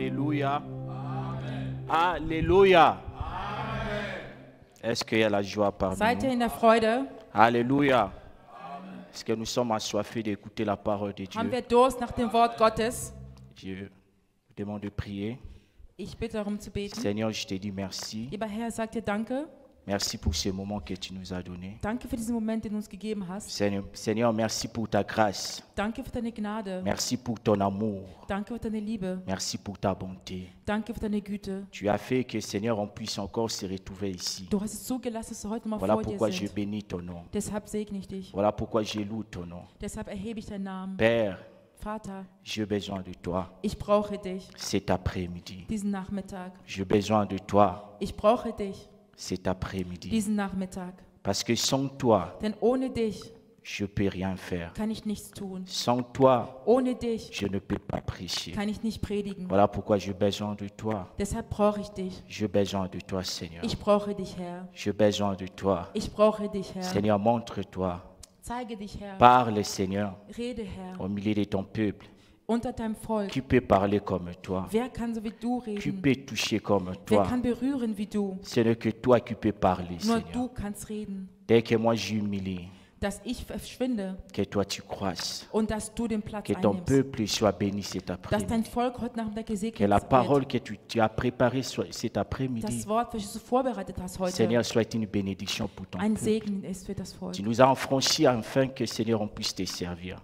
Alléluia. Alléluia. Est-ce qu'il y a la joie parmi Seid ihr nous? in der Freude? Alléluia. Est-ce que nous sommes assoiffés d'écouter la parole de Haben Dieu? wir Durst nach dem Wort Gottes? Je vous demande de prier. Ich bitte darum zu beten. Seigneur, je te dis merci. Lieber Herr, sag dir Danke. Merci pour ce moment que tu nous as donné. Danke für diesen Moment, den du uns gegeben hast. Seigneur, merci pour ta grâce. Danke für deine Gnade. Merci pour ton amour. Danke für deine Liebe. Merci pour ta bonté. Danke für deine Güte. Tu as fait que, Seigneur, on puisse encore se retrouver ici. Du hast es zugelassen, dass wir heute mal Voilà vor dir pourquoi je sind. bénis ton nom. Deshalb segne ich dich. Voilà pourquoi je loue ton nom. Deshalb erhebe ich deinen Namen. Père, Vater, j'ai besoin de toi ich brauche dich cet après-midi. diesen Nachmittag. J'ai besoin de toi Ich brauche dich cet après-midi. diesen Nachmittag. Parce que sans toi, Denn ohne dich je ne peux rien faire. kann ich nichts tun. Sans toi, Ohne dich je ne peux pas prêcher. kann ich nicht predigen. Voilà pourquoi j'ai besoin de toi. Deshalb brauche ich dich. J'ai besoin de toi, Seigneur. Ich brauche dich, Herr. J'ai besoin de toi. Ich brauche dich, Herr. Seigneur, montre-toi. Zeige dich, Herr. Parle, Seigneur, Rede, Herr, au milieu de ton peuple. unter deinem Volk. Qui peut parler comme toi? Wer kann so wie du Qui reden? peut toucher comme Wer toi? kann berühren wie du? Ce n'est que toi qui peux parler, Nur Seigneur. du kannst reden. Dès que moi j'humilie, Dass ich verschwinde que toi tu croisses, und dass du den Platz que ton einnimmst. peuple soit béni cet Dass après-midi. dein Volk heute Nachmittag Que gesegnet la parole wird. que tu as préparée cet après-midi, Das Wort, welches du vorbereitet hast heute, Seigneur, soit une bénédiction pour ton ein peuple. Segen ist für das Volk. Tu nous as affranchis afin que, Seigneur, on puisse te servir.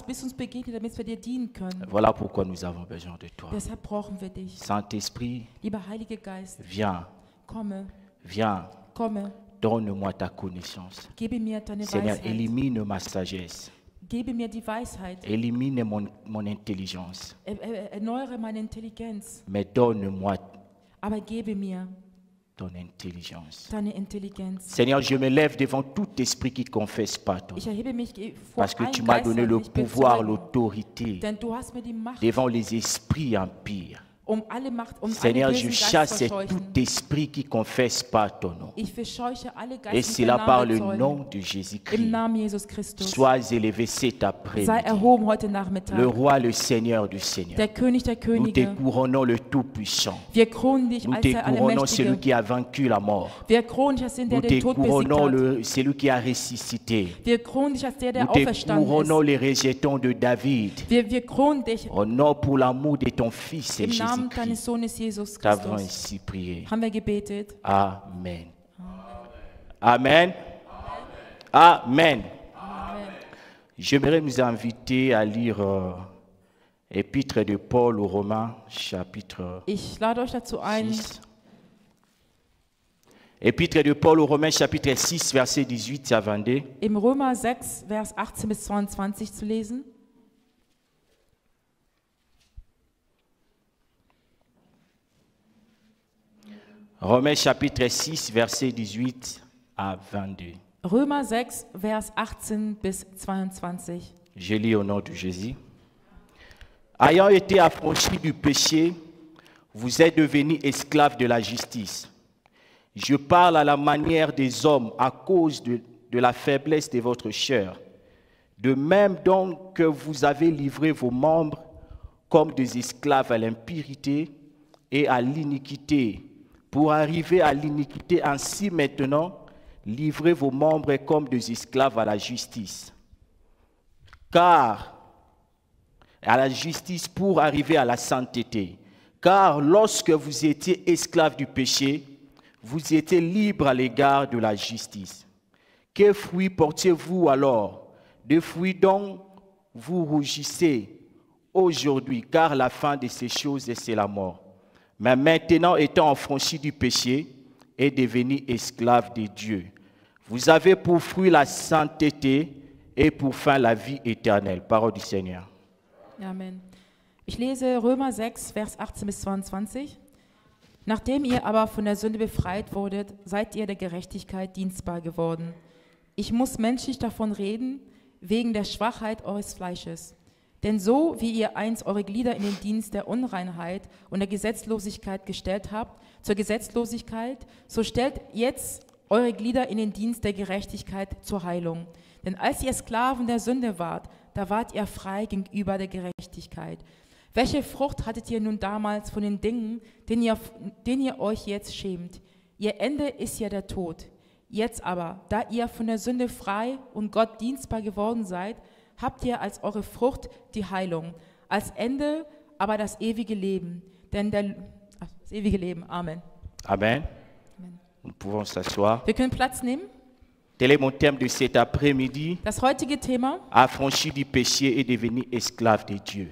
Bist uns begegnet, damit wir dir dienen können. Voilà pourquoi nous avons besoin de toi. Deshalb brauchen wir dich. Saint-Esprit, Lieber Heiliger Geist, viens, komme, viens, komme, donne-moi ta connaissance. gebe mir deine Seigneur, Weisheit. élimine ma sagesse, Gebe mir die Weisheit. élimine mon intelligence, Erneuere meine Intelligenz. mais donne-moi Aber gebe mir ton intelligence. deine Intelligenz. Seigneur, je me lève devant tout esprit qui ne confesse pas ton Ich nom, erhebe mich vor parce que allen tu m'as donné Geistern, le die ich pouvoir, bezeugen. l'autorité Denn du hast mir die Macht, devant les esprits impurs. alle Macht, Seigneur, alle je bösen chasse Geister tout verscheuchen. esprit qui ne confesse pas ton nom. Ich verscheuche alle Geister, Et die cela deinen par Namen le bezeugen. nom de Im Jésus-Christ. Namen Jesus Christus. Sois élevé cet Sei après-midi. erhoben heute Nachmittag. Le roi, le Seigneur du Seigneur. Der König der Nous te Könige. couronnons le Tout-Puissant. Wir kronen dich Nous als te der couronnons celui Allmächtige. qui a vaincu la mort. Wir kronen dich als der, Nous der te den Tod besiegt couronnons hat. celui qui a ressuscité. Wir kronen dich als der, der Nous te auferstanden couronnons ist. les rejetons de David. Wir kronen dich Au nom pour l'amour de ton Fils im Namen deines Jésus-Christ. Sohnes Jesus Nous avons Christus. ainsi prié. Haben wir gebetet? Amen. Amen. Amen. Amen. J'aimerais nous inviter à lire Épître de Paul aux Romains, chapitre Ich lade euch dazu ein, 6. Épître de Paul aux Romains, chapitre 6, versets 18 à 22. im Römer 6, Vers 18 bis 22 zu lesen. Romains, chapitre 6, versets 18 à 22. Römer 6, Vers 18 bis 22. Je lis au nom de Jésus. Ayant été affranchis du péché, vous êtes devenus esclaves de la justice. Je parle à la manière des hommes à cause de la faiblesse de votre chair. De même donc que vous avez livré vos membres comme des esclaves à l'impurité et à l'iniquité, pour arriver à l'iniquité, ainsi maintenant, livrez vos membres comme des esclaves à la justice. Car, à la justice pour arriver à la sainteté. Car lorsque vous étiez esclaves du péché, vous étiez libres à l'égard de la justice. Quels fruits portiez-vous alors? Des fruits dont vous rougissez aujourd'hui, car la fin de ces choses, c'est la mort. Mais maintenant, étant affranchis du péché et devenus esclaves de Dieu, vous avez pour fruit la sainteté et pour fin la vie éternelle. Parole du Seigneur. Amen. Ich lese Römer 6, Vers 18 bis 22. Nachdem ihr aber von der Sünde befreit wurdet, seid ihr der Gerechtigkeit dienstbar geworden. Ich muss menschlich davon reden, wegen der Schwachheit eures Fleisches. Denn so wie ihr einst eure Glieder in den Dienst der Unreinheit und der Gesetzlosigkeit gestellt habt, zur Gesetzlosigkeit, so stellt jetzt eure Glieder in den Dienst der Gerechtigkeit zur Heilung. Denn als ihr Sklaven der Sünde wart, da wart ihr frei gegenüber der Gerechtigkeit. Welche Frucht hattet ihr nun damals von den Dingen, denen ihr euch jetzt schämt? Ihr Ende ist ja der Tod. Jetzt aber, da ihr von der Sünde frei und Gott dienstbar geworden seid, habt ihr als eure Frucht die Heilung, als Ende aber das ewige Leben. Das ewige Leben. Amen. Amen. Nous pouvons s'asseoir. Wir können Platz nehmen. Tel est mon thème de cet après-midi. Das heutige Thema, Affranchi du péché et devenir esclave de Dieu.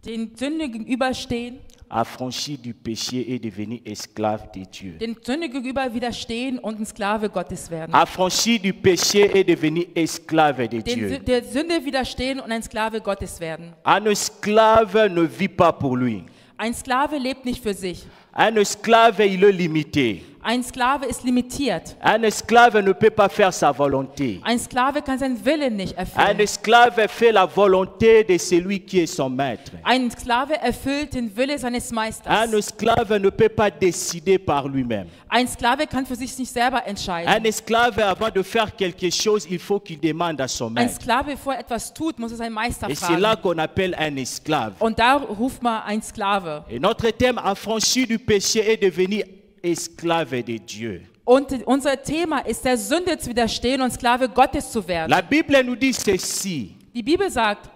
den Sünde gegenüberstehen, Affranchi du péché et devenir esclave de Dieu. den Sünde gegenüber widerstehen und ein Sklave Gottes werden. Affranchi du péché et devenir esclave de Dieu. Der Sünde widerstehen und ein Sklave Gottes werden. Un esclave ne vit pas pour lui. Ein Sklave lebt nicht für sich. Un esclave, il est limité. Ein Sklave ist limitiert. Un esclave ne peut pas faire sa volonté. Ein Sklave kann seinen Willen nicht Un erfüllen. esclave fait la volonté de celui qui est son maître. Ein Sklave erfüllt den Wille seines Un Meisters. esclave ne peut pas décider par lui-même. Ein Sklave kann für sich nicht selber Un entscheiden. esclave, avant de faire quelque chose, il faut qu'il demande à son Ein maître. Sklave, bevor er etwas tut, muss er seinen Meister Et c'est là fragen. qu'on appelle un esclave. Und da ruft man ein Sklave. Et notre thème, affranchi du péché et devenir esclave de Dieu. Und unser Thema ist, der Sünde zu widerstehen und Sklave Gottes zu werden. La Bible nous dit ceci. Die Bibel sagt,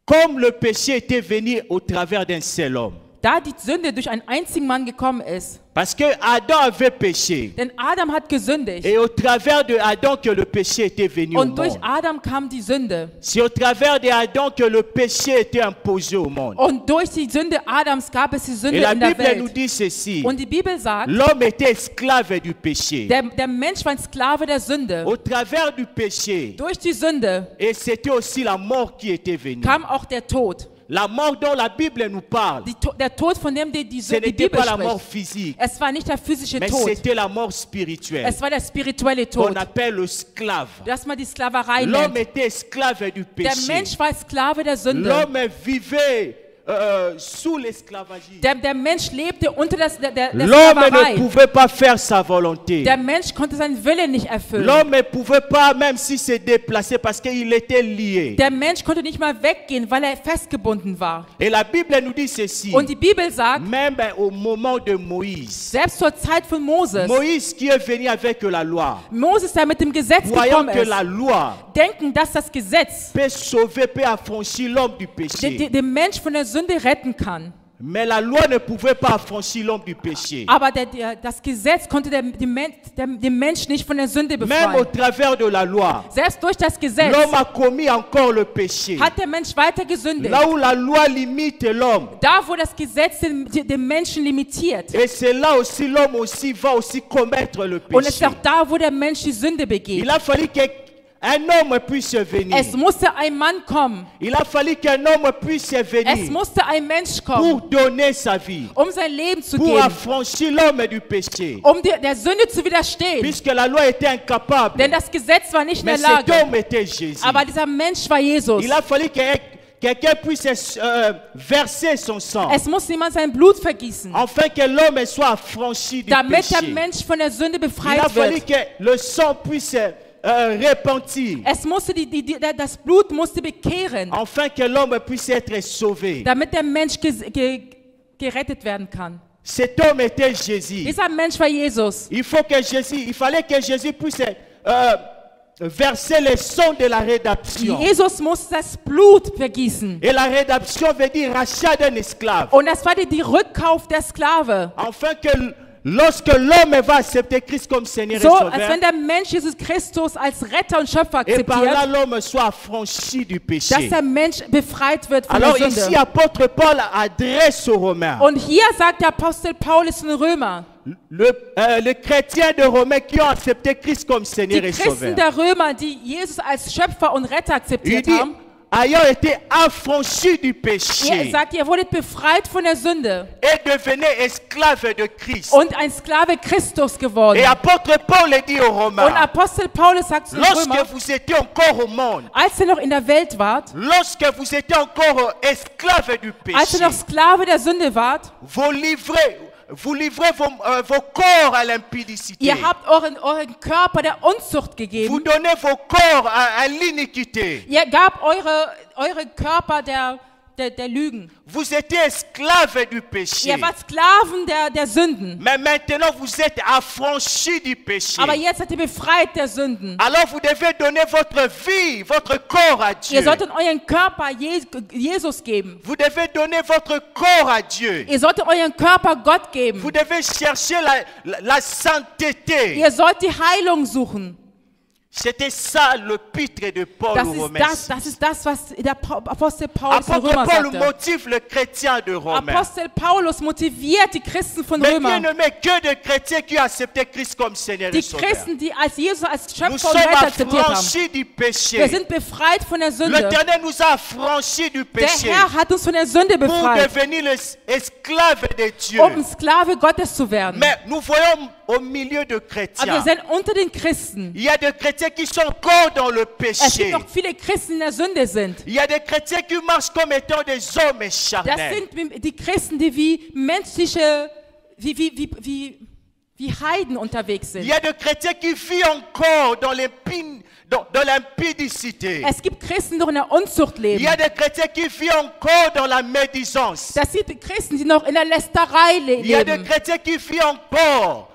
Comme le péché était venu au travers d'un seul homme. da die Sünde durch einen einzigen Mann gekommen ist, Parce que Adam avait péché. denn Adam hat gesündigt Et au travers de Adam que le péché était venu au und durch monde. Adam kam die Sünde. C'est au travers de Adam que le péché était imposé au monde. Und durch die Sünde Adams gab es die Et Sünde la in der Bible nous Welt. dit ceci. Und die Bibel sagt, L'homme était esclave du péché. der Mensch war ein Sklave der Sünde. Au travers du péché. Durch die Sünde Et c'était aussi la mort qui était venue. kam auch der Tod. La mort dont la Bible nous parle, Der Tod, von dem die ce n'était Bibel pas la mort spricht. physique, Es war nicht der physische mais Tod. c'était la mort spirituelle Es war der spirituelle qu'on Tod. appelle le esclave. Das man die Sklaverei L'homme nennt. était esclave du Der péché. Mensch war Sklave der Sünde. L'homme vivait sous l'esclavagisme. Der Mensch lebte unter der L'homme ne Sklaverei. pouvait pas faire sa volonté. Der Mensch konnte seinen Willen nicht erfüllen. L'homme ne pouvait pas même si se déplacer parce qu'il était lié. Der Mensch konnte nicht mal weggehen, weil er festgebunden war. Et la Bible nous dit ceci. Und die Bibel sagt, Même au moment de Moïse. selbst zur Zeit von Moses, Moïse qui est venu avec la loi. Moses, der mit dem Gesetz Voyant gekommen que ist, la loi denken, dass das Gesetz peut sauver, peut affranchir l'homme du péché. den Mensch von der Sünde retten kann. Mais la loi ne pouvait pas affranchir l'homme du péché. Aber das Gesetz konnte den Mensch nicht von der Sünde Même au befreien. travers de la loi, Selbst durch das Gesetz l'homme a commis encore le péché. hat der Mensch weiter gesündigt. Là où la loi limite l'homme. Da, wo das Gesetz den Menschen limitiert. Et c'est là aussi l'homme aussi va aussi commettre le Und es ist péché. auch da, wo der Mensch die Sünde begeht. Il a fallu qu'un homme puisse venir. Es musste ein Mann kommen. Il a fallu qu'un homme puisse Es venir musste ein Mensch pour kommen, donner sa vie, sein Leben zu pour geben, affranchir l'homme du péché. der Sünde zu widerstehen. Puisque la loi était incapable. Denn das Gesetz war nicht in Mais der cet Lage. homme était Jésus. Aber dieser Mensch war Jesus. Il a fallu que quelqu'un puisse verser son sang, Es muss jemand sein Blut vergießen, afin que l'homme soit affranchi du damit der péché. Mensch von der Sünde Il a befreit fallu wird. que le sang puisse repentir, Es musste das Blut musste bekehren, afin que l'homme puisse être sauvé. damit der Mensch gerettet werden kann. Cet homme était Jésus. Dieser Mensch war Jesus. Il fallait que Jésus puisse verser le sang de la rédemption. Jesus musste das Blut vergießen. Et la rédemption veut dire rachat d'un esclave. Und das war die Rückkauf der Sklave. Afin que lorsque l'homme va accepter Christ comme Seigneur et So, als Sauveur, wenn der Mensch Jesus Christus als Retter und Schöpfer et par là akzeptiert, l'homme soit affranchi du dass péché. der Mensch befreit wird von Alors der ici, Sünde. apôtre Paul adresse aux Romains. Und hier sagt der Apostel Paulus den Römer, Les chrétiens de Romains qui ont accepté Christ comme die Seigneur et Sauveur. Christen der Römer, die Jesus als Schöpfer und Retter Il akzeptiert dit, haben, ayant été affranchis du er péché sagt, ihr wurdet befreit von der Sünde et devenez esclaves de Christ. und ein Sklave Christus geworden. Et apôtre Paul dit aux Und Romains, Apostel Paulus sagt zu den lorsque Römern, vous étiez encore au monde, als ihr noch in der Welt wart, lorsque vous étiez encore esclaves du als ihr péché, noch Sklave der Sünde wart, vous livrez vos corps à l'impudicité. ihr habt euren Körper der Unzucht Vous gegeben. donnez vos corps à l'iniquité. Ihr gabt eure Körper der Lügen. Vous étiez esclaves du péché. Ihr wart Sklaven der Sünden. Mais maintenant, vous êtes affranchis du péché. Aber jetzt seid ihr befreit der Sünden. Alors, vous devez donner votre vie, votre corps à Dieu. Ihr solltet euren Körper Jesus geben. Vous devez donner votre corps à Dieu. Ihr solltet euren Körper Gott geben. Vous devez chercher la sainteté. Ihr sollt die Heilung suchen. C'était ça le pitre de Paul aux Romains. Das ist das, was der Apostel Paulus in Apôtre Römer Paul sagte. motive le chrétien de Romains. Apostel Paulus motiviert die Christen von Mais Römer. bien aimé, que de chrétiens qui ont accepté Christ comme Seigneur et Die Sauveur. Christen, die als Jesus als Nous Schöpfer und sommes Retter akzeptiert haben. affranchis du Wir péché. sind befreit von der Sünde. L'Éternel nous a affranchis du Der péché Herr hat uns von der Sünde pour befreit, devenir les esclaves de Dieu. um Sklave Gottes zu werden. Mais nous voyons au milieu de Aber wir chrétiens, sind unter den Christen. il y a des chrétiens qui sont encore dans le Es péché. gibt noch viele Christen, die in der Sünde sind. Il y a des chrétiens qui marchent comme étant des hommes Das charnels. sind die Christen, die wie menschliche, wie Heiden unterwegs Il sind. y a des chrétiens qui vivent encore dans l'impudicité. Es gibt Christen, die noch in der Unzucht Il y leben. a des chrétiens qui vivent encore dans la médisance. Das sind die Christen, die noch in der Lästerei Il y a des leben. chrétiens qui vivent encore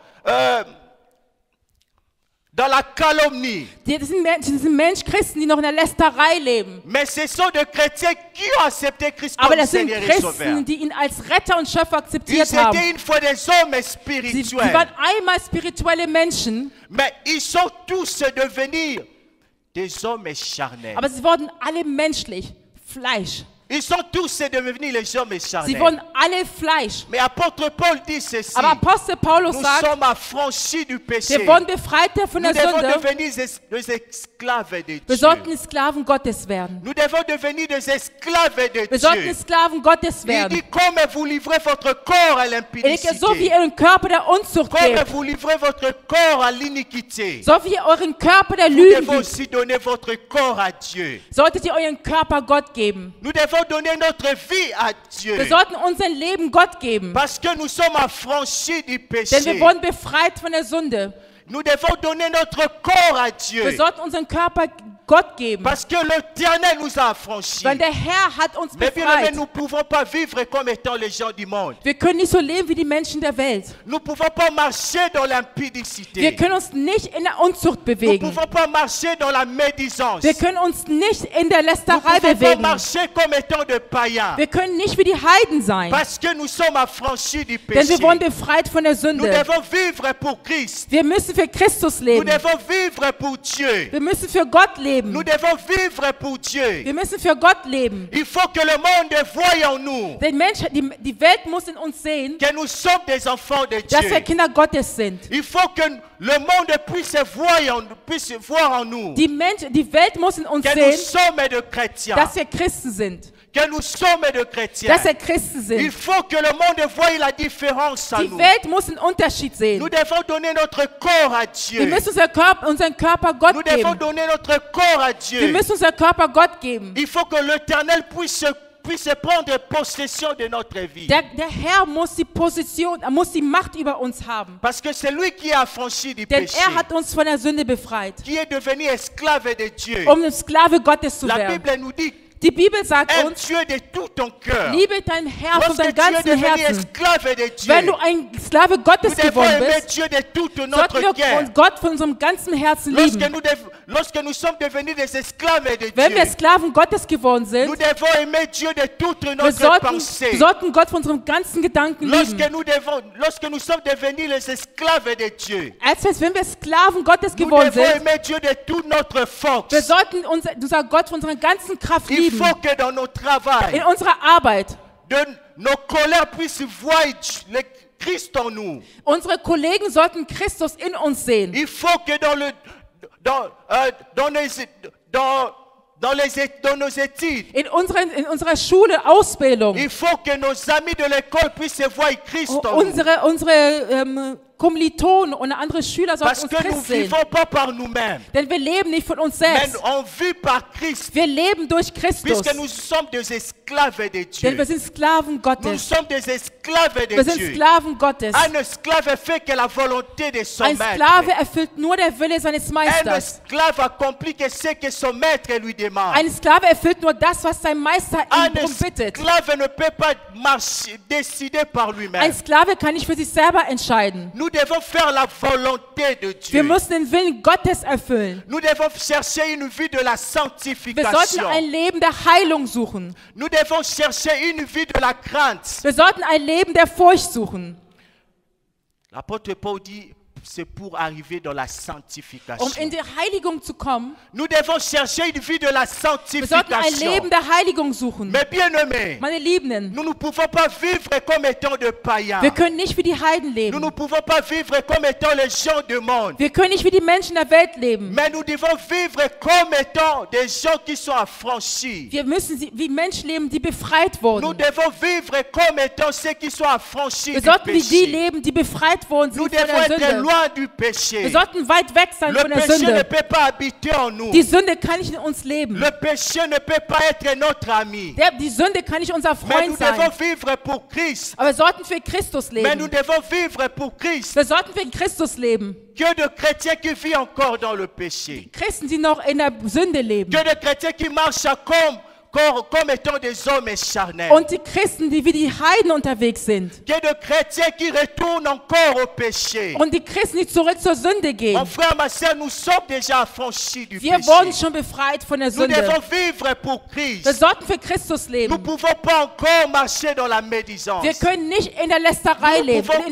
dans la calomnie. Das sind Christen, die noch in der Lästerei leben. Mais ce sont des chrétiens qui ont accepté Christ Aber comme das sind Seigneur et Sauveur. Christen, die ihn als Retter und Schöpfer Ils akzeptiert haben. étaient une fois des hommes Sie spirituels. waren einmal spirituelle Menschen, Mais ils sont tous devenus des hommes charnels. aber sie wurden alle menschlich, Fleisch. Ils sont tous devenus les hommes Sie charnels. wurden alle Fleisch. Mais apôtre Paul dit ceci. Aber Apostel Paulus Nous sagt, sommes affranchis du péché. wir wurden befreit von Nous der devons Sünde. devenir des esclaves de Wir Dieu. sollten Sklaven Gottes werden. Nous devons devenir des esclaves de Wir sollten Dieu. Sklaven Gottes Il werden. dit comme vous livrez votre corps à So wie l'impudicité, ihr ihren Körper der Unzucht comme gebt, vous livrez votre corps à l'iniquité, so wie ihr euren Körper der vous Lügen devez gebt, aussi donner votre corps à Dieu. solltet ihr euren Körper Gott geben. Nous devons donner notre vie à Dieu. Wir sollten unser Leben Gott geben, Parce que nous sommes affranchis du denn wir péché. wurden befreit von der Sünde. Nous devons donner notre corps à Dieu. Wir sollten unseren Körper Gott geben, Parce que l'Éternel nous a affranchis. weil der Herr hat uns Mais bien aimé, befreit. nous ne pouvons pas vivre comme étant les gens du monde. Wir können nicht so leben wie die Menschen der Welt. Nous ne pouvons pas marcher dans Wir l'impudicité. können uns nicht in der Unzucht Nous ne bewegen. pouvons pas marcher dans la médisance. Wir können uns nicht in der Nous ne Lästerei pouvons pas bewegen. marcher comme étant des païens. Wir können nicht wie die Heiden sein, Parce que nous sommes affranchis du denn péché. wir wurden befreit von der Nous Sünde. devons vivre pour Christ. Wir müssen für Christus Nous leben. devons vivre pour Dieu. Wir müssen für Gott leben. Nous devons vivre pour Dieu. Wir müssen für Gott leben. Il faut que le monde voie en nous Der Mensch, die Welt muss in uns sehen, que nous sommes des enfants de dass wir Dieu. Kinder Gottes sind. Il faut que le monde puisse voir en nous Die Welt muss in uns que nous sehen, sommes de chrétiens. dass wir Christen sind. Que nous sommes de chrétiens. Dass wir Christen Il sind. faut que le monde voie la différence en Die nous. Welt muss einen Unterschied sehen. Nous devons donner notre corps à Wir Dieu. müssen unseren Körper Nous Gott devons geben. donner notre corps à Wir Dieu. müssen unseren Körper Gott geben. Il faut que l'Éternel puisse prendre possession de notre vie. Der Herr muss die Position, er muss die Macht über uns haben. Parce que c'est lui qui est affranchi du Denn péché, er hat uns von der Sünde befreit, qui est devenu esclave de Dieu. um ein Sklave Gottes zu La werden. Bible nous dit, Die Bibel sagt aime uns, Dieu de tout ton cœur. liebe deinen Herrn von Lorsque deinem tu es ganzen devenu Herzen. esclave de Wenn Dieu, du ein Sklave nous Gottes devons geworden aimer bist, Dieu de tout sollten notre wir cœur. Gott von unserem ganzen Herzen lieben. Lorsque nous sommes devenus des esclaves de Wenn wir Dieu, Sklaven Gottes geworden nous sind, devons aimer Dieu de toute wir notre pensée. sollten Gott von unserem ganzen Gedanken lieben. Lorsque nous sommes devenus les esclaves de Dieu, Wenn wir Sklaven Gottes nous geworden devons sind, aimer Dieu de toute notre wir force. sollten unser Gott von unserer ganzen Kraft Il lieben. faut que dans nos travail, In unserer Arbeit. nos colères puissent voir le Christ en nous. Unsere Kollegen sollten Christus in uns sehen. Il faut que dans nos études, In unserer Schule, Ausbildung. il faut que nos amis de l'école puissent voir Christ en nous. Unsere Kommilitonen und andere Schüler sollten Parce uns que nous ne Christ sehen. vivons pas par nous-mêmes, Denn wir leben nicht von uns mais selbst. on vit par Christ, Wir leben durch Christus. puisque nous sommes des esclaves de Denn Dieu. wir sind Sklaven Nous Gottes. sommes des esclaves de Wir sind Dieu. Sklaven Gottes. Un esclave fait que la volonté de son Ein Sklave maître. erfüllt nur der Wille seines Un Meisters. esclave accomplit que ce que son maître lui demande. Ein Sklave erfüllt nur das, was sein Meister Un ihn darum bittet. esclave ne peut pas marcher, décider par Ein lui-même. Sklave kann nicht für sich selber entscheiden. Nous devons faire la volonté de Wir Dieu. müssen den Willen Gottes erfüllen. Nous devons chercher une vie de la Wir sollten sanctification. ein Leben der Heilung suchen. Nous devons chercher une vie de la crainte. Wir sollten ein Leben der Furcht suchen. L'apôtre Paul dit, c'est pour arriver dans la sanctification. Um in die Heiligung zu kommen, Nous devons chercher une vie de la wir sollten ein sanctification. Leben der Heiligung suchen. Mais bien aimés, Meine Liebenden, nous ne pouvons pas vivre comme étant des païens. wir können nicht wie die Heiden Nous leben. ne pouvons pas vivre comme étant les gens du monde. Wir können nicht wie die Menschen der Welt leben. Mais nous devons vivre comme étant des gens qui sont affranchis. Wir müssen wie Menschen leben, die befreit Nous wurden. devons vivre comme étant ceux qui sont affranchis Wir du sollten wie die péché. leben, die befreit worden Nous sind von devons der être Sünde. loin du péché. Wir sollten weit weg sein Le von der péché ne Sünde. peut pas habiter en nous. Die Sünde kann nicht in uns leben. Le péché ne peut pas être notre ami. Die Sünde kann nicht unser Mais nous Freund sein. devons vivre pour Christ. Aber wir sollten für Christus Mais nous leben. devons vivre pour Christ. Wir sollten für Christus leben. Que de chrétiens qui vivent encore dans le péché. Christen, die noch in der Sünde leben. Que de chrétiens qui marchent comme étant des hommes charnels. Und die Christen, die wie die Heiden unterwegs sind. Que de chrétiens qui retournent encore au péché. Und die Christen, die zurück zur Sünde Mon gehen. frère, ma soeur, nous sommes déjà affranchis du Wir wurden péché. schon befreit von der Nous devons Sünde. vivre pour Wir Christ. sollten für Christus Nous leben. ne pouvons pas encore marcher dans la médisance. Wir können nicht in der Lästerei Nous ne leben, pouvons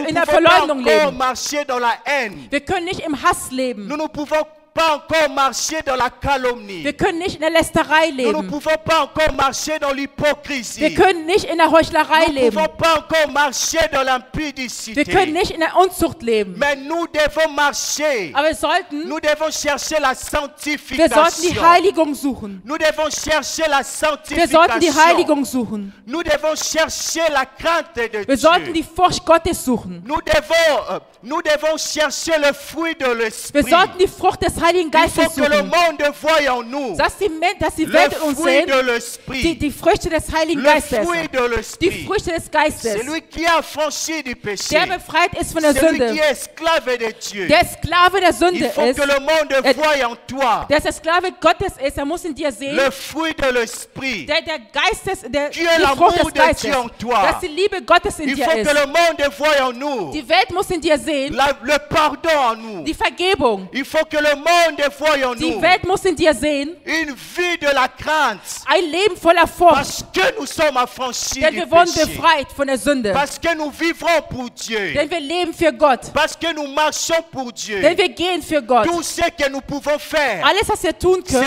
in der pas Verleumdung encore leben. marcher dans la haine. Wir können nicht im Hass leben. Nous ne pouvons pas encore marcher dans la calomnie. Wir können nicht in der Lästerei Nous ne leben. pouvons pas encore marcher dans Wir l'hypocrisie. können nicht in der Heuchlerei Nous ne leben. pouvons pas encore marcher dans Wir l'impudicité. können nicht in der Unzucht leben. Mais nous devons marcher. Aber wir sollten Nous devons chercher la die sanctification. Heiligung suchen. Nous devons chercher la Wir sollten die sanctification. Heiligung suchen. Nous devons chercher la crainte de Wir sollten die Dieu. Furcht Gottes suchen. Nous devons chercher le fruit de Wir l'esprit. sollten die Frucht des Heiligen Il faut Geistes que le suchen. monde voie en nous Dass die le Welt in uns fruit sehen, de l'esprit. die Früchte des Heiligen Le Geistes. fruit de Die l'esprit. Früchte des Geistes. Celui qui est affranchi du péché. Der befreit ist von der Celui qui Sünde. est esclave de Dieu. Der Sklave der Sünde Il faut ist. que le monde voie en toi Der Sklave Gottes ist, er muss in dir sehen. le fruit de l'esprit. Der Geistes, Qui est die l'amour Frucht des de Geistes. Dieu en toi. Dass die Liebe Gottes in Il dir faut que ist. le monde voie en nous Die Welt muss in dir sehen. le pardon en nous. Die Vergebung. Il faut que le monde voie en Die nous Welt muss in dir sehen. une vie de la crainte. Ein Leben voller Furcht. Parce que nous sommes affranchis Denn du wir wurden péché. befreit von der Sünde. Parce que nous vivrons pour Dieu. Denn wir leben für Gott. Parce que nous marchons pour Dieu. Denn wir gehen für Gott. Tout ce que nous pouvons faire, Alles, was wir tun können,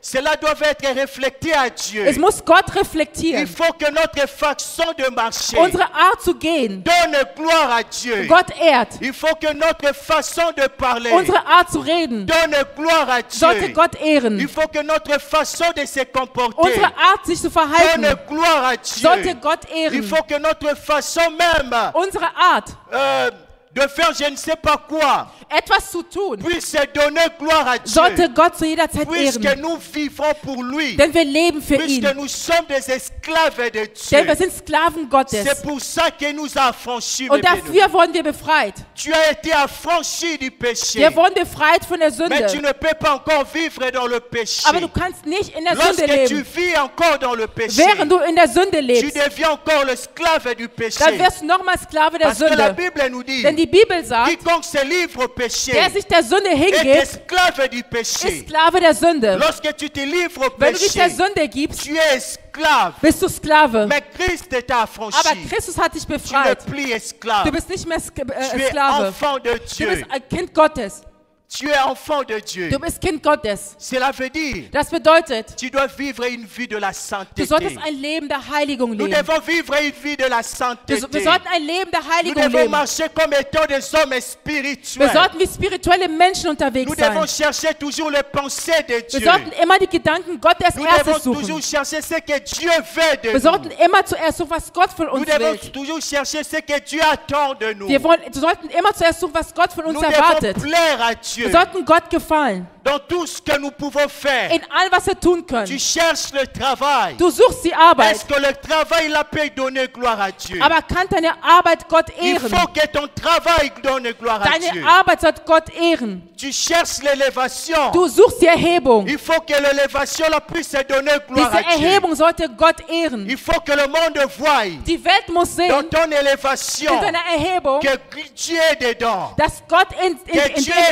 cela doit être reflété à Dieu. es muss Gott Il reflektieren. faut que notre façon de marcher Unsere Art zu gehen, donne gloire à Dieu. Gott ehrt. Il faut que notre façon de parler Unsere Art zu reden, donne gloire à sollte Dieu. Gott Il ehren. faut que notre façon de se comporter Unsere Art, sich zu verhalten, donne gloire à Dieu. sollte Gott Il ehren. faut que notre façon même Unsere Art, de faire je ne sais pas quoi etwas zu tun, puisse donner gloire à Dieu. sollte Gott zu jeder Zeit Puisque ehren. nous vivons pour lui. Denn wir leben für ihn. Puisque nous sommes des esclaves de Denn wir Dieu. sind Sklaven Gottes. C'est pour ça qu'il nous a affranchis. Und mes bien-aimés. dafür wurden wir befreit. Tu as été affranchi du péché. Wir wurden befreit von der Mais tu Sünde. ne peux pas encore vivre dans le péché. Aber du kannst nicht in der Sünde Lorsque tu leben. vis encore dans le péché, Während du in der Sünde tu lebst, deviens encore l'esclave du péché. dann wirst du nochmal Sklave der Parce que la Sünde. Bible nous dit, Denn die Bibel sagt, quiconque se livre au péché wer sich der Sünde est hingibt, esclave du ist péché. Sklave der Sünde. Lorsque tu te livres au Wenn du dich der péché, Sünde gibst, tu es esclave. bist du Sklave. Mais Christ t'a affranchi. Aber Christus hat dich Tu n'es befreit. plus Du esclave. bist nicht mehr Tu es Sklave. enfant de Du Dieu. bist ein Kind Gottes. Tu es enfant de Dieu. Du bist Kind Gottes. Cela veut dire, Das bedeutet, tu dois vivre une vie de la du sainteté. solltest ein Leben der Heiligung Nous leben. devons vivre une vie de la Wir sainteté. sollten ein Leben der Nous Heiligung devons leben. marcher comme étant des hommes Wir spirituels. sollten wie spirituelle Menschen unterwegs Nous devons sein. chercher toujours les pensées de Wir Dieu. sollten immer die Gedanken Gottes Nous devons erstes toujours suchen. chercher ce que Dieu veut de Wir nous. sollten immer zuerst suchen, was Gott von Nous uns devons will. toujours chercher ce que Dieu attend de nous. Wir sollten immer zuerst suchen, was Gott von uns Nous devons erwartet. plaire à Dieu. Wir sollten Gott gefallen. Dans tout ce que nous pouvons faire. In allem, was wir tun Tu können. cherches le travail. Du suchst die Arbeit. Est-ce que le travail là peut donner gloire à Dieu? Aber kann deine Arbeit Gott Il ehren? faut que ton travail donne gloire à Dieu. Deine Arbeit soll Gott ehren. Tu cherches l'élévation. Du suchst die Erhebung. Il faut que l'élévation là puisse donner gloire Diese à Dieu. Erhebung sollte Gott ehren. Il faut que le monde voie Die Welt muss dans sehen, ton élévation in deiner Erhebung, que Dieu est dedans. dass Gott in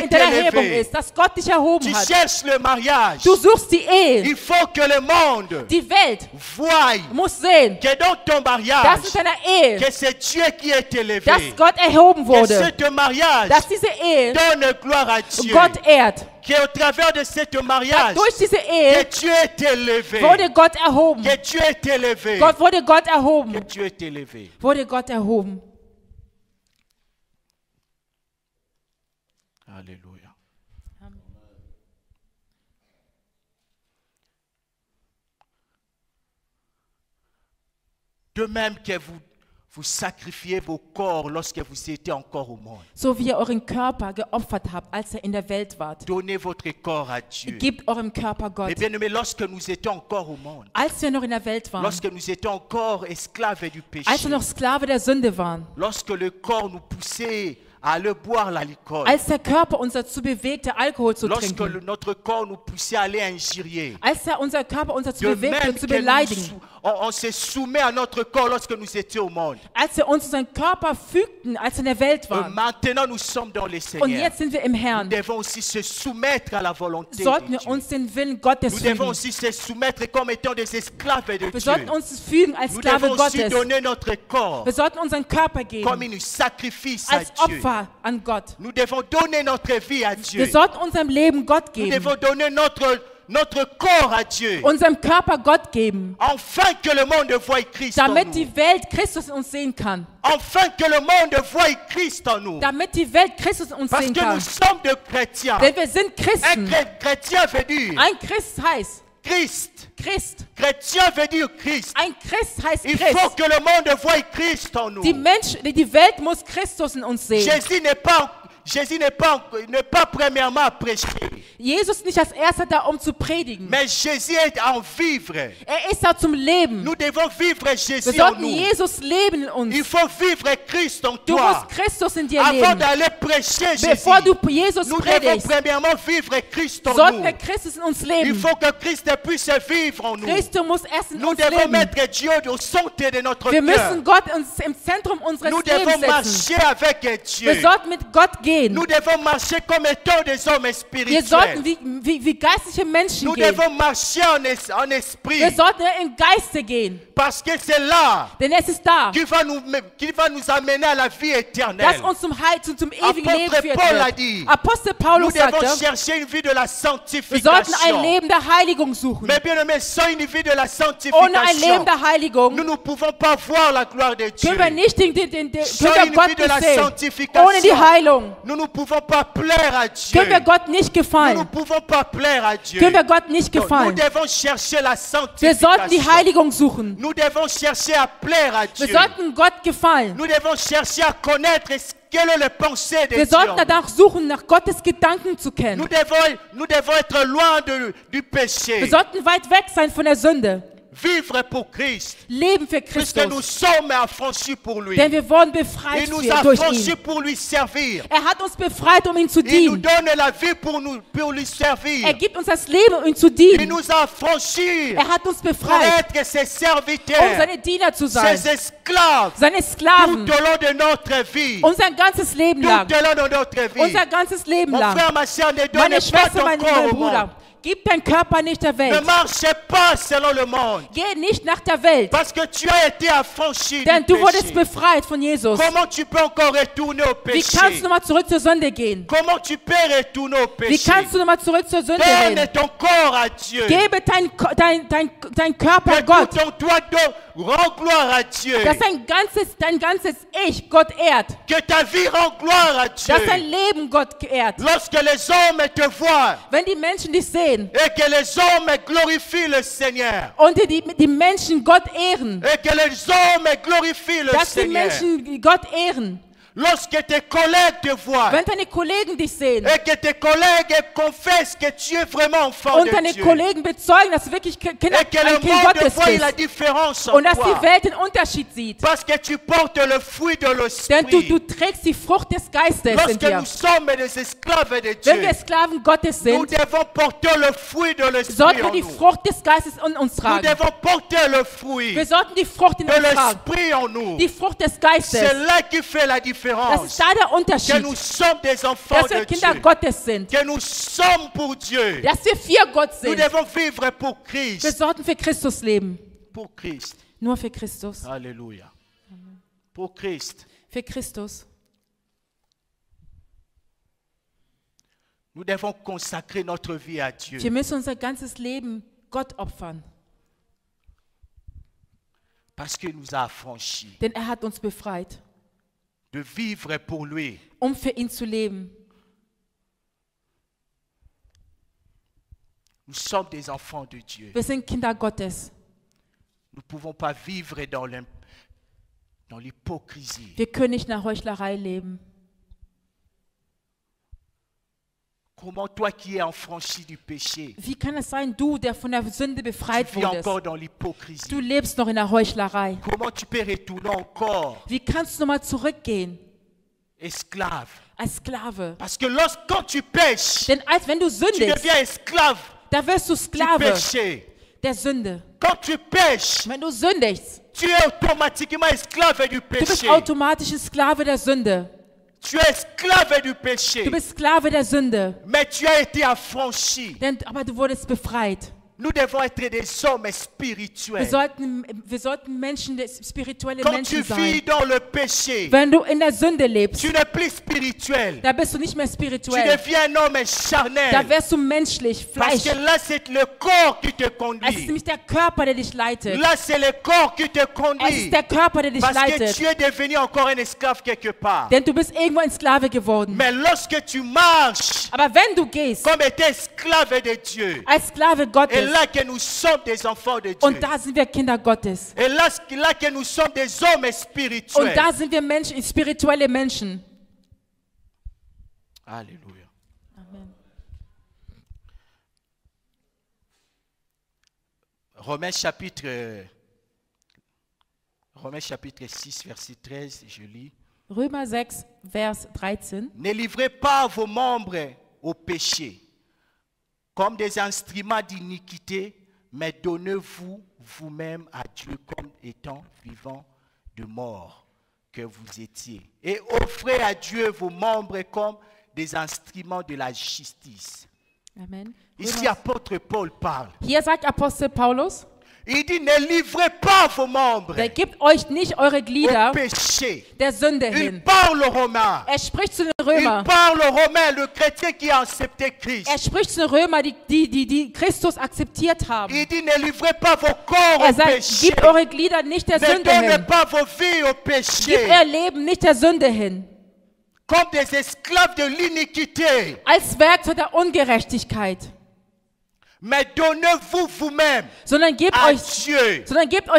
deiner Erhebung ist, dass Gott dich erhoben Tu hat. cherches le mariage. Du suchst die Ehe. Il faut que le monde Die Welt voie muss sehen, que dans ton dass mariage, in deiner Ehe, que c'est Dieu qui est élevé. dass Gott erhoben Que wurde, ce mariage dass diese Ehe donne gloire à Dieu. Gott ehrt. Qu'au travers de ce mariage, Durch diese que Ehe Dieu est élevé. wurde Gott erhoben. Que Dieu est élevé. Wurde Gott Que erhoben. Dieu est élevé. Wurde Gott erhoben. Alléluia. De même que vous sacrifiez vos corps lorsque vous étiez encore au monde. So wie ihr euren Körper geopfert habt, als ihr in der Welt wart. Donnez votre corps à Dieu. Gebt eurem Körper Gott. Mais bien aimé, lorsque nous étions encore au monde, Als wir noch in der Welt waren, lorsque nous étions encore esclaves du péché, als wir noch Sklave der Sünde waren, lorsque le corps nous poussait à aller boire l'alcool, als der Körper uns dazu bewegte, Alkohol zu lorsque trinken, notre corps nous poussait à aller injurier, als unser Körper uns dazu de bewegte, même uns zu que beleidigen, on se soumet à notre corps lorsque nous étions au monde. als wir uns unseren Körper fügten, als wir in der Welt waren. Maintenant, nous sommes dans le Und Seigneur. jetzt sind wir im Nous Herrn. devons aussi se soumettre à la volonté Sollten de wir Dieu. uns den Willen Gottes Nous devons fügen. aussi se soumettre comme étant des esclaves de Wir Dieu. sollten uns fügen als Nous Sklave devons aussi Gottes. donner notre corps Wir sollten unseren Körper comme geben un sacrifice à als Dieu. Opfer an Gott. Nous devons donner notre vie à Dieu. Wir sollten unserem Leben Gott Nous geben, devons donner notre corps à Dieu. unserem Körper Gott geben, Afin que le monde voie Christ en damit nous. die Welt Christus in uns sehen kann. Afin que le monde voie Christ en nous. Damit die Welt Christus in uns Parce sehen que nous kann. sommes des chrétiens. Denn wir sind Un Christen. chrétien veut dire Ein Christ heißt Christ. Christ. Chrétien veut dire Christ. Ein Christ heißt Il faut Christ. que le monde voie Christ en nous. Die Welt muss Christus in uns sehen. Jésus n'est pas premièrement à prêcher, Jesus nicht als erster da, um zu predigen. mais Jésus est en vivre. Ist da zum Leben. Nous devons vivre Wir Jésus en sollten nous. Jesus leben in uns. Il faut vivre Christ en Du toi. musst Christus in dir Avant leben. d'aller prêcher Jésus, Bevor du Jesus nous devons predigst, premièrement vivre Christ en sollten nous. wir Christus in uns Il leben. faut que Christ puisse vivre en nous. Christus muss erst in Nous uns devons leben. mettre Dieu au centre de notre Wir cœur. müssen Gott im Zentrum unseres Nous Lebens devons setzen. marcher avec Dieu. Wir sollten mit Gott gehen. Nous devons marcher comme étant des hommes Wir spirituels. sollten wie geistliche Menschen Nous gehen. devons marcher en esprit. Wir sollten im Geiste gehen. Parce que c'est là Denn es ist da, qui va nous amener à la vie éternelle. das uns zum ewigen Apôtre Leben führt. Paul a dit, Apostel Nous Paulus devons sagte, chercher une vie de la wir sollten ein sanctification. Leben der Heiligung suchen. Mais bien aimé, sans une vie de la Ohne ein sanctification, Leben der Heiligung nous ne pouvons pas voir la gloire de Dieu. können wir nicht Sans können wir une Gott vie de nicht la sehen. Ohne die sanctification, Heilung nous ne pouvons pas plaire à Dieu. können wir Gott nicht Nous ne gefallen. pouvons pas plaire à Dieu. Können wir Gott nicht Donc, nous gefallen. devons chercher la Wir sollten die sanctification. Heiligung suchen. Nous devons chercher à plaire à Wir Dieu. sollten Gott gefallen. Nous devons chercher à connaître quelle est la pensée de Wir Dieu. sollten danach suchen, nach Gottes Gedanken zu Nous kennen. devons être loin du Wir péché. sollten weit weg sein von der Sünde. Vivre pour Christ. Leben für Puisque nous Christus. sommes affranchis pour lui. Denn wir wurden befreit Il nous a durch affranchis ihn. pour lui servir. Er hat uns befreit, um ihm zu Il nous dienen. donne la vie pour lui servir. Er gibt uns das Leben, um ihm zu Il dienen. nous a affranchis Er hat uns pour befreit, être ses um serviteurs, seine Diener zu sein. ses esclaves, Seine tout Sklaven. au long de notre vie. Unser ganzes Leben Tout lang. au long de notre vie. Unser ganzes Leben Mon lang. frère, ma soeur, ne donne Meine pas Schwester, ton mein corps au monde. Bruder, Gib deinen Körper nicht der Ne Welt. marchez pas selon le monde. Geh nicht nach der Welt, Parce que tu as été affranchi denn du du wurdest péché. befreit von Jesus. Comment tu peux encore retourner au Wie péché? kannst du nochmal zurück zur Sünde gehen? Comment tu peux retourner au Wie péché? kannst du nochmal zurück zur Sünde Donne gehen? ton corps à Dieu. Gebe dein Körper Que Gott, tout ton toi donc rend gloire à Dieu. dass dein ganzes Ich Gott ehrt, Que ta vie rend gloire à Dieu. dass dein Leben Gott ehrt. Lorsque les hommes te voient Wenn die Menschen dich sehen et que les hommes glorifient le Seigneur. und die Menschen Gott ehren, Et que les hommes glorifient le dass die Seigneur. Menschen Gott ehren, Lorsque tes collègues te voient wenn deine Kollegen dich sehen et que tes collègues confessent que tu es vraiment enfant und de deine Dieu. Kollegen bezeugen, dass du wirklich Et que le ein Kind monde Gottes voit la bist différence en und dass toi. die Welt den Unterschied sieht. Parce que tu portes le fruit de Denn l'esprit. du trägst die Frucht des Geistes in Lorsque dir. nous sommes des esclaves de Wenn wir Dieu, Sklaven Gottes nous sind, devons porter le fruit de l'esprit sollten wir en die nous. Frucht des Geistes in uns Nous tragen. devons porter le fruit Wir sollten die Frucht in de uns tragen. l'esprit en nous. Die Frucht des C'est Geistes. là qui fait la Das différence. ist da der Que Unterschied. nous sommes des enfants Dass wir de Kinder Dieu. Gottes sind. Que nous sommes pour Dieu. Dass wir für Gott Nous sind. devons vivre pour Wir Christ. sollten für Christus leben. Pour Christ. Nur für Christus. Alléluia. Pour Christ. Für Christus. Nous devons consacrer notre vie à Dieu. Wir müssen unser ganzes Leben Gott opfern. Parce qu'il nous a affranchis Denn er hat uns befreit, de vivre pour lui. um für ihn zu leben. Nous sommes des enfants de Dieu. Wir sind Kinder Gottes. Nous ne pouvons pas vivre dans l'hypocrisie. Wir können nicht nach Heuchlerei leben. Comment toi qui es affranchi du péché, Wie kann es sein, du, der von der Sünde befreit tu vis encore wurdest, dans l'hypocrisie? du lebst noch in der Heuchlerei? Comment tu peux retourner encore Wie kannst du nochmal zurückgehen esclave? als Sklave? Parce que quand tu pêches, Denn als wenn du tu sündigst, deviens esclave da wirst du du Sklave péché. der Sünde. Quand tu pêches, Wenn du sündigst, tu es automatiquement esclave du du bist péché. automatisch ein Sklave der Sünde. Tu es esclave du péché. Du bist Sklave der Sünde. Mais tu as été affranchi. Aber du wurdest befreit. Nous devons être des hommes Wir spirituels. sollten Menschen, spirituelle Quand Menschen tu vis sein. dans le péché, Wenn du in der Sünde lebst, tu n'es plus spirituel. da bist du nicht mehr Tu spirituell. deviens un homme Da charnel. wärst du menschlich, Parce Fleisch. que là, c'est le corps qui te Es ist conduit. nämlich der Körper, der dich leitet. Là, c'est le corps qui te Es conduit. ist der Körper, der dich Parce que leitet. tu es devenu encore un esclave quelque part. Denn du bist irgendwo ein Sklave geworden. Mais lorsque tu marches Aber wenn du gehst, comme étant esclave de Dieu, als Sklave et Gottes, là que nous sommes des enfants de Dieu, und da sind wir Kinder Gottes. et là que nous sommes des hommes Und spirituels. da sind wir Menschen, spirituelle Menschen. Alléluia. Amen. Romains chapitre 6, verset 13, je lis. Römer 6, Vers 13. Ne livrez pas vos membres au péché comme des instruments d'iniquité, mais donnez-vous vous-même à Dieu comme étant vivants de mort que vous étiez. Et offrez à Dieu vos membres comme des instruments de la justice. Amen. Ici, apôtre Paul parle. Hier sagt Apostel Paulus, Il dit, ne livrez pas vos membres der gibt euch nicht eure Glieder au péché. der Sünde Il hin. parle aux Romains. Er spricht zu den Il Römern. parle aux Romains, le chrétien qui a accepté Christ. Er spricht zu den Römern, die Christus akzeptiert haben. Il dit, ne livrez pas vos corps Er au sagt, péché. gebt eure Glieder nicht der Ne Sünde donnez hin. pas vos vies au Gebt péché. euer Leben nicht der Sünde hin. Comme des esclaves de l'iniquité. Als Werkzeug der Ungerechtigkeit. Mais donnez-vous vous-même Sondern gebt à euch Dieu.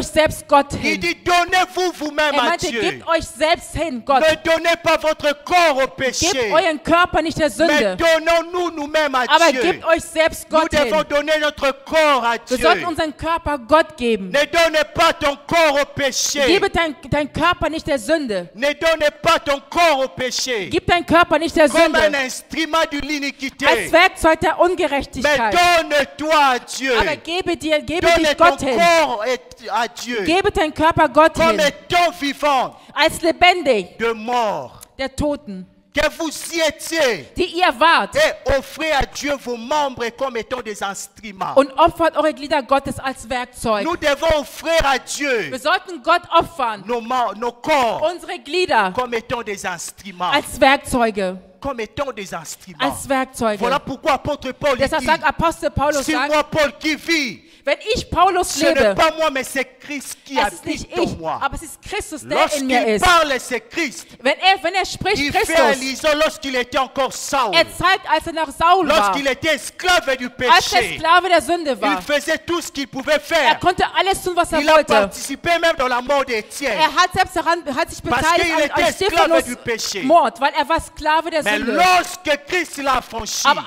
selbst Gott Il hin. dit, donnez-vous vous-même Er à meinte, Dieu. gebt euch selbst hin, Gott. Ne donnez pas votre corps au Gebt péché. euren Körper nicht der Mais Sünde. donnons-nous nous-mêmes à Aber Dieu. gebt euch selbst Nous Gott devons hin. donner notre corps à Wir Dieu. sollten unseren Körper Gott geben. Ne donnez pas ton corps au péché. Gebe dein Körper nicht der Sünde. Ne donnez pas ton corps au péché. Gib deinen Körper nicht der Comme un Sünde. instrument de l'iniquité. Als Werkzeug der Mais Ungerechtigkeit. donne-toi à Dieu. Aber gebe Donne dich ton Gott hin. corps à Dieu. Gebe deinen Körper Gott Comme hin. étant vivant Als lebendig de mort. der Toten. que vous y étiez, die ihr wart, et offrez à Dieu vos membres comme étant des instruments. und opfert eure Glieder Gottes als Werkzeug. Nous devons offrir à Dieu Wir sollten Gott opfern, nos corps unsere Glieder comme étant des instruments. als Werkzeuge. Comme étant des instruments. Als Werkzeuge. Voilà pourquoi apôtre Paul Deshalb dit, sagt Apostel Paulus, c'est moi Paul qui vis. wenn ich Paulus Ce n'est lebe, pas moi, mais c'est Christ qui es ist nicht habite en ich, moi. aber es ist Christus, der in mir Lorsqu'il ist. parle, c'est Christ. Wenn er spricht, Il fait à Christus, Lison lorsqu'il était encore Saul. zeigt, als er noch Saul war, Lorsqu'il était esclave du als er péché. Sklave der Sünde Il war. faisait tout ce qu'il pouvait Er faire. konnte alles tun, was er Il a wollte. participé même dans la mort d'Étienne. Hat selbst hat sich Parce beteiligt qu'il était an esclave du Stephanus péché. Mord, weil er war Sklave der Mais Sünde. lorsque Christ l'a affranchi, Aber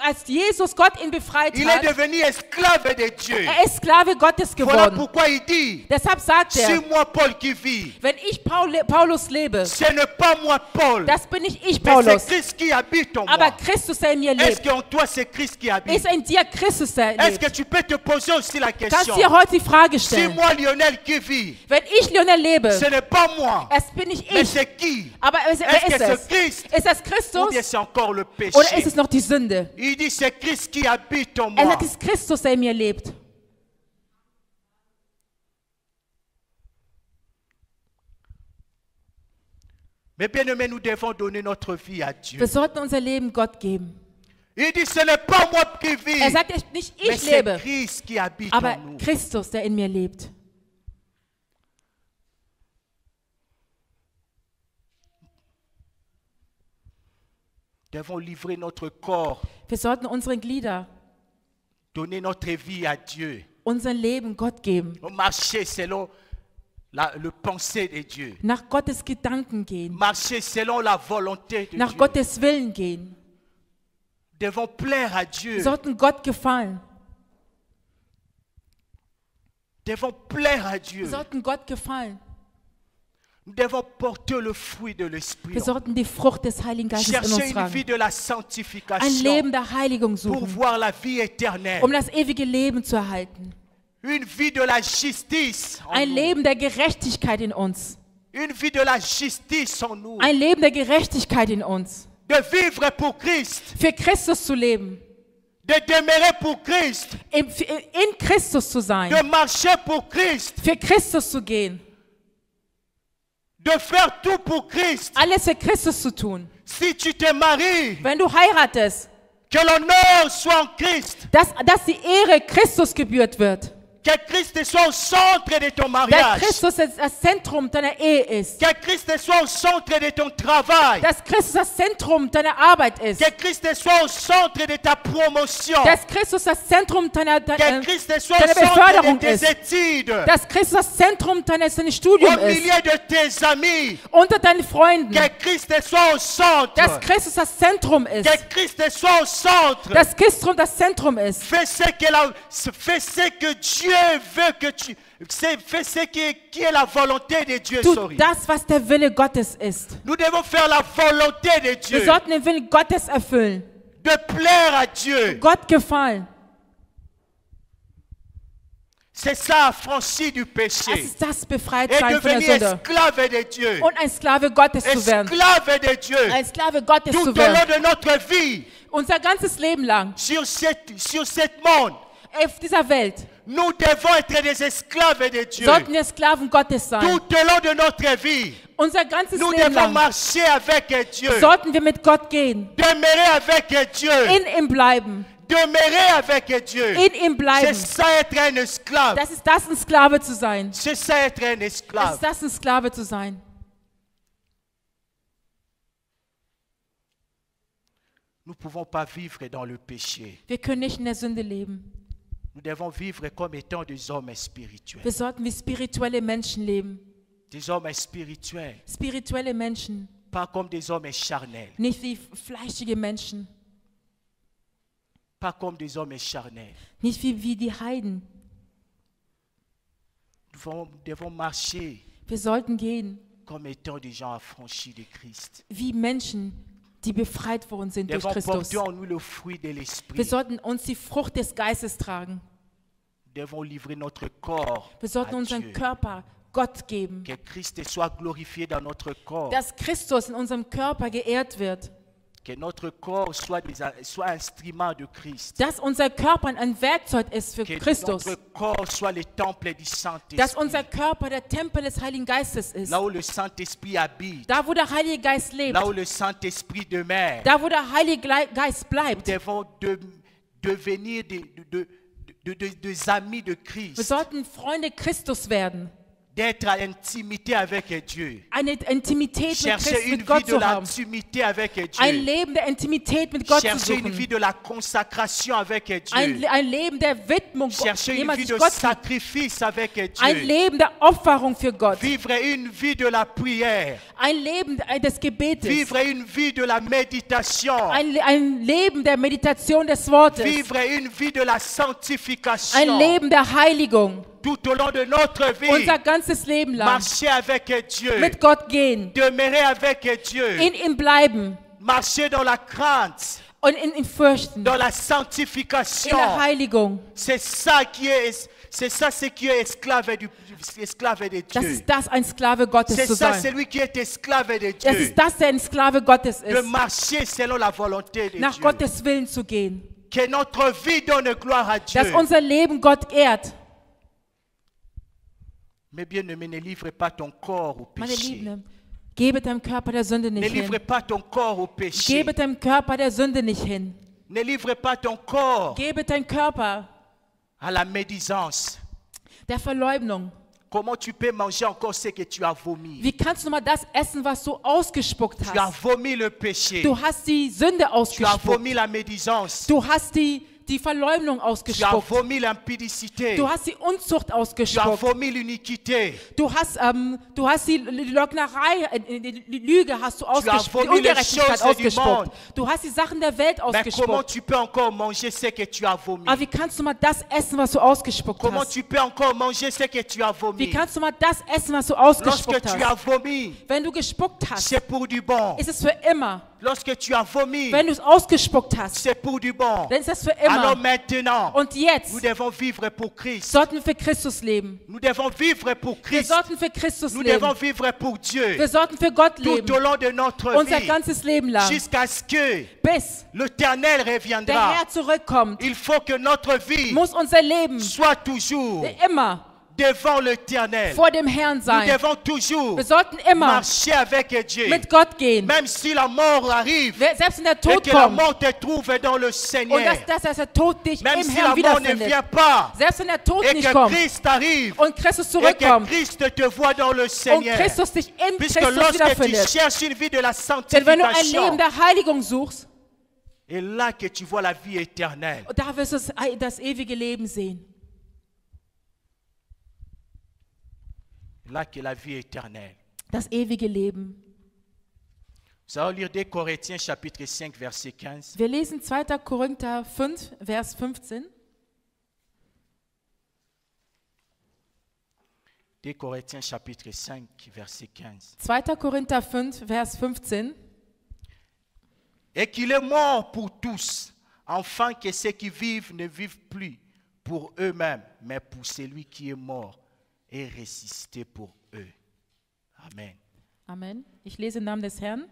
als Jesus Gott ihn befreit il est hat, devenu esclave de Dieu. er ist Sklave Gottes Voilà geworden. pourquoi il dit, Deshalb sagt c'est er, moi Paul qui vis. wenn ich Paulus lebe, Ce n'est pas moi Paul, das bin nicht ich, mais Paulus, c'est Christ qui habite en aber moi. Christus, der in mir Est-ce lebt. qu'en toi c'est Christ qui habite? Ist in dir Christus, der Est-ce que lebt? tu peux te poser aussi la Kannst question? dir heute die Frage Si stellen, moi Lionel qui vis, wenn ich Lionel lebe, ce n'est pas moi, es bin nicht mais ich, c'est qui? aber wer Est-ce que ist c'est es? Christ Ist es ou Christus bien c'est encore le péché? oder ist es noch die Sünde? Il dit c'est Christ qui habite en Er moi. sagt, es ist Christus, der in mir lebt. Mais bien aimé, nous devons donner notre vie à Dieu. Wir sollten unser Leben Gott geben. Il dit ce n'est pas moi qui vis, Er sagt nicht, mais ich c'est lebe, Christ qui habite aber en nous. Christus, der in mir lebt. Nous devons livrer notre corps, Wir sollten unsere Glieder, donner notre vie à Dieu. unser Leben Gott geben, Marcher selon le pensée de Dieu. nach Gottes Gedanken gehen, Marcher selon la volonté de nach Dieu. Gottes Willen gehen. Nous devons plaire à Dieu. Wir sollten Gott gefallen. Nous devons plaire à Dieu. Wir sollten Gott gefallen. Nous devons porter le fruit de l'Esprit. Wir sollten die Frucht des Heiligen Geistes in Chercher uns une tragen. vie de la Ein sanctification Leben der Heiligung pour suchen, voir la vie éternelle. um das ewige Leben zu erhalten. Une vie de la justice en Ein nous. Leben der Gerechtigkeit in uns. Une vie de la justice en nous. Ein Leben der Gerechtigkeit in uns. De vivre pour Christ. Für Christus zu leben. De demeurer pour Christ. In Christus zu sein. De marcher pour Christ. Für Christus zu gehen. De faire tout pour Christ. Alles für Christus zu tun. Si tu te maries, Wenn du heiratest, que l'honneur soit en Christ. dass die Ehre Christus gebührt wird. Que Christ soit au centre de ton Dass mariage. Christus das Zentrum deiner Ehe ist. Que Christ soit au centre de ton travail. Dass Christus das Zentrum deiner Arbeit ist. Que Christ soit au centre de ta promotion. Dass Christus das Zentrum deiner Que Christ soit au deine centre Beförderung de tes ist. études. Dass Christus das Zentrum deines Au Studiums ist. milieu de tes amis. Unter deinen Freunden. Que Christ soit au centre. Dass Christus das Zentrum ist. Que Christ soit au centre. Dass Christus das Zentrum ist. Fais ce que Dieu veut que tu... Fais ce qui est la volonté de Dieu. Tu Sorry. das, was der Wille Gottes ist. Nous devons faire la volonté de Wir Dieu. sollten den Willen Gottes erfüllen. De plaire à Dieu. Gott gefallen. C'est ça, affranchi du Das péché. ist das Et Befreitsein von der devenir Sünde. esclave de Dieu. Und ein Sklave Gottes zu werden. Esclave de Dieu. Ein Sklave Gottes Tout zu au long werden. de notre vie, Unser ganzes Leben lang. sur cette monde, Auf dieser Welt nous devons être des esclaves de Dieu. sollten wir Sklaven Gottes sein. Tout au long de notre vie, Unser ganzes nous Leben devons lang marcher avec Dieu. sollten wir mit Gott gehen. Demeurer avec Dieu. In ihm bleiben. Demeurer avec Dieu. In ihm C'est bleiben. ça être un esclave. Das ist das, ein Sklave zu sein. C'est ça être un Das esclave. ist das, ein Sklave zu sein. Nous ne pouvons pas vivre dans le péché. Wir können nicht in der Sünde leben. Nous devons vivre comme étant des hommes spirituels. Wir sollten wie spirituelle Menschen leben. Des hommes spirituels. Spirituelle Menschen, Pas comme des hommes charnels. nicht wie fleischige Menschen, Pas comme des hommes charnels. nicht wie die Heiden. Nous devons marcher Wir sollten gehen comme étant des gens affranchis de Christ. wie Menschen, die befreit worden sind Nous durch devons Christus. porter en nous le fruit de Wir l'esprit. sollten uns die Frucht des Geistes tragen. Nous devons livrer notre corps Wir sollten à unseren Dieu. Körper Gott geben. Que Christ soit glorifié dans notre corps. Dass Christus in unserem Körper geehrt wird. Que notre corps soit instrument de Christ. Dass unser Körper ein Werkzeug ist für Que Christus. notre corps soit le temple du Dass Saint-Esprit. unser Körper der Tempel des Heiligen Geistes ist. Là où le Saint-Esprit habite. Da, wo der Heilige Geist lebt. Là où le Saint-Esprit demeure. Da, wo der Heilige Geist Nous bleibt. devons devenir des amis de Wir Christ. sollten Freunde Christus werden. D'être à intimité avec Dieu. Eine Intimität mit Chercher Christus, une mit vie Gott de zu haben. l'intimité avec Ein Dieu. Leben der Intimität mit Gott zu Chercher une vie suchen. de la consacration avec Dieu. Ein Leben der Widmung, Chercher une jemand vie sich de Gott gibt. sacrifice avec Ein Dieu. Leben der Opferung für Gott. Vivre une vie de la prière. Ein Leben des Gebetes. Vivre une vie de la méditation. Ein Leben der Meditation des Wortes. Vivre une vie de la Ein sanctification. Leben der Heiligung. Tout au long de notre vie. Unser ganzes Leben lang. Marcher avec Dieu. Mit Gott gehen. Demeurer avec Dieu. In ihm bleiben. Marcher dans la crainte. Und in ihn fürchten. Dans la In sanctification. der Heiligung. C'est ça ce qui est esclave de Das Dieu. ist das, ein Sklave Gottes C'est zu ça sein. celui qui est esclave de Das Dieu. ist das, der ein Sklave Gottes De ist. marcher selon la volonté de Nach Dieu. Gottes Willen zu gehen. Que notre vie donne gloire à Dieu. Dass unser Leben Gott ehrt. Mais bien-aimé, ne livre pas ton corps au Meine péché. Lieben, gebe deinem Körper der Sünde Ne nicht livre hin. pas ton corps au péché. Gebe deinem Körper der Sünde nicht hin. Ne livre pas ton corps Gebe deinen Körper à la médisance. der Verleumdung. Comment tu peux manger encore ce que tu as vomi? Wie kannst du mal das essen, was du ausgespuckt Tu as hast? vomi le péché. Du hast die Sünde Tu as ausgespuckt. vomi la médisance. Du hast die Verleumdung Tu as ausgespuckt. vomi l'impudicité. Du hast die Unzucht Tu as ausgespuckt. vomi l'iniquité. Du hast die Lügnerei, die Lüge hast du ausgespuckt, die vomi les Ungerechtigkeit choses du ausgespuckt. monde. Du hast die Sachen der Welt Mais comment ausgespuckt. tu peux encore manger ce que tu as vomi? Aber wie kannst du mal das essen, was du ausgespuckt Comment hast? tu peux encore manger ce que tu as Wie vomi? kannst du mal das essen, was du Lorsque ausgespuckt tu as hast? vomi, Wenn du gespuckt hast, c'est pour du bon. ist es für immer. Lorsque tu as vomi, Wenn du es ausgespuckt hast, c'est pour du bon. dann ist das für Alors immer. maintenant, Und jetzt nous devons vivre pour Christ. sollten wir für Christus leben. Nous devons vivre pour Wir Christ. sollten für Christus Nous devons leben. vivre pour Dieu. Wir sollten für Gott Tout au leben. long de notre Unser vie. ganzes Leben lang. Jusqu'à ce que Bis l'Éternel der reviendra. Herr zurückkommt, Il faut que notre vie muss unser Leben soit toujours immer devant l'Éternel. vor dem Herrn Nous sein. devons toujours Wir sollten immer marcher avec Dieu. mit Gott gehen. Même si la mort arrive Selbst wenn der et Tod que la kommt mort te trouve dans le und Seigneur. dass der Tod dich Même im si Herrn la mort ne wiederfindet. vient pas Selbst wenn der Tod et nicht que kommt Christ arrive und Christus et zurückkommt que Christ te voit dans le und Seigneur. Christus dich in Puisque Christus lorsque tu wiederfindet. cherches une vie de la Denn wenn du ein sanctification, Leben der Heiligung suchst, et là que tu vois la vie éternelle. da wirst du das ewige Leben sehen. Là que la vie éternelle. Das ewige Leben. Nous allons lire 2 Corinthiens chapitre 5 verset 15. Wir lesen 2. Korinther 5, Vers 15. 2 Corinthiens chapitre 5 verset 15. 2. Korinther 5, Vers 15. Et qu'il est mort pour tous, afin que ceux qui vivent ne vivent plus pour eux-mêmes, mais pour celui qui est mort et ressuscité pour eux. Amen. Amen. Ich lese im Namen des Herrn.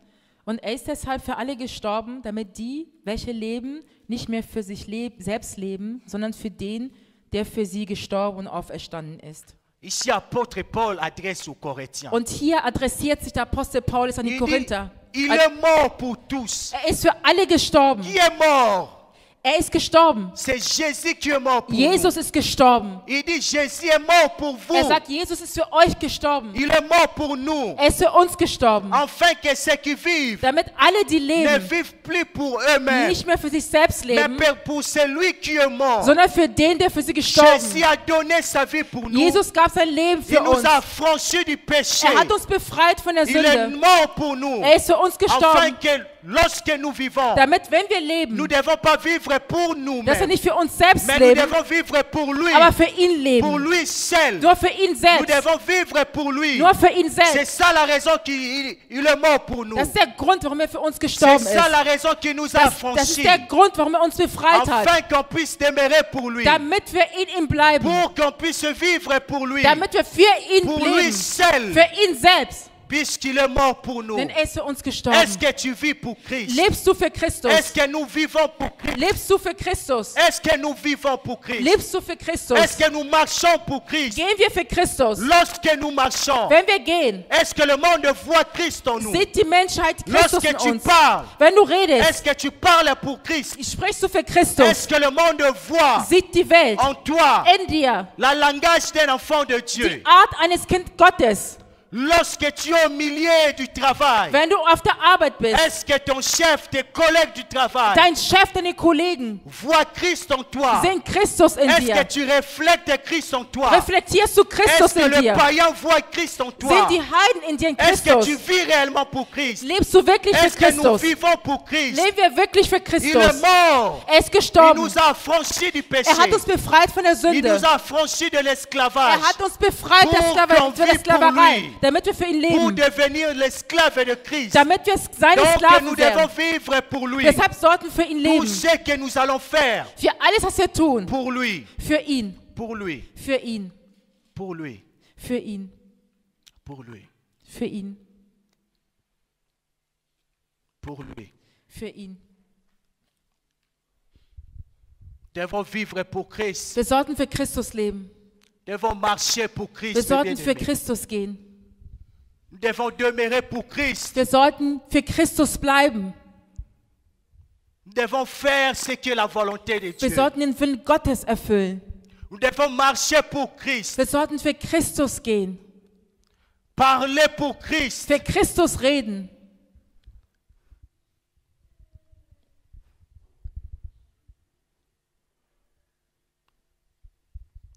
Und er ist deshalb für alle gestorben, damit die, welche leben, nicht mehr für sich selbst leben, sondern für den, der für sie gestorben und auferstanden ist. Ici, apôtre Paul adresse aux Corinthiens. Und hier adressiert sich der Apostel Paulus an die Il dit, Korinther. il est mort pour tous. Er ist für alle gestorben. Qui est mort? Er ist gestorben. C'est Jésus qui est mort pour Jesus ist gestorben. nous. Il dit, Jésus est mort pour vous. Er sagt, Jesus ist für euch gestorben. Il est mort pour nous. Er ist für uns gestorben. Afin que ceux qui vivent Damit alle, die ne leben, vivent plus pour eux-mêmes, nicht mehr für sich selbst mais leben, pour celui qui est mort. sondern für den, der für sie gestorben ist. Jésus a donné sa vie pour nous. Jesus gab sein Leben Il für nous uns. a affranchis du péché. Er hat uns befreit von der Il est Sünde. mort pour nous. Er ist für uns Afin gestorben, que lorsque nous vivons, damit, wenn wir nous leben, ne devons pas vivre pour dass wir nous-mêmes, nicht für uns selbst mais nous leben, devons vivre pour lui, aber für ihn pour leben. lui seul. Nur für ihn Nous selbst. devons vivre pour lui. Nur für ihn C'est selbst. ça la raison qu'il il est mort pour nous. Das ist der Grund, warum er für uns C'est gestorben ça ist. la raison qui nous a Das ist affranchis, der Grund, warum er uns befreit hat. afin qu'on puisse demeurer pour lui, Damit wir in ihm bleiben. pour qu'on puisse vivre pour lui, Damit wir für ihn pour lui leben. seul, Für ihn selbst. puisqu'il est mort pour nous. Denn er ist für uns Est-ce gestorben. que tu vis pour Christ? Lebst du für Christus? Est-ce que nous vivons pour Christ? Lebst du für Christus? Est-ce que nous vivons pour Christ? Lebst du für Christus? Est-ce que nous marchons pour Christ? Gehen wir für Christus? Lorsque nous marchons, Wenn wir gehen, est-ce que le monde voit Christ en nous? sieht die Menschheit Christus in Lorsque tu uns. parles, Wenn du redest, est-ce que tu parles pour Christ? sprichst du für Christus. Est-ce que le monde voit Sieht die Welt en toi in dir la langage d'un enfant de die Dieu? Art eines Kind Gottes. Lorsque tu es au milieu du travail, Wenn du auf der Arbeit bist, est-ce que ton chef, tes collègues du travail dein Chef, deine Kollegen voient Christ en toi? sehen Christus in Est-ce dir. que tu reflètes Christ en toi? Reflektierst du Christus Est-ce que in le dir? païen voit Christ en toi? Sehen die Heiden in dir in Est-ce que tu Christus? vis réellement pour Christ? Lebst du wirklich für Est-ce que nous Christus? vivons pour Christ? Leben wir wirklich für Il Christus? est mort. Er ist Il gestorben. nous a affranchis du péché. Er hat uns befreit von der Il Sünde. nous a affranchis de l'esclavage. Er hat uns befreit Pour von der qu'on Sklaverei, vive pour lui. damit wir für ihn Pour leben, devenir l'esclave de Christ. damit wir seine Donc Sklaven nous devons werden. vivre pour lui. Deshalb sollten wir für ihn Pour leben. ce que nous allons faire Für alles, was wir tun. pour lui. Für ihn. Pour lui. Für ihn. Pour lui. Für ihn. Pour lui. Für ihn. Pour lui. Für ihn. Nous devons vivre pour Christ. Wir sollten für Christus leben. Nous devons marcher pour Christ. Wir sollten für bien-aimés. Christus gehen. Nous devons demeurer pour Christ. Wir sollten für Christus bleiben. Nous devons faire ce qui est la volonté de Wir Dieu. sollten den Willen Gottes erfüllen. Nous devons marcher pour Christ. Wir sollten für Christus gehen. Parler pour Christ. Für Christus reden.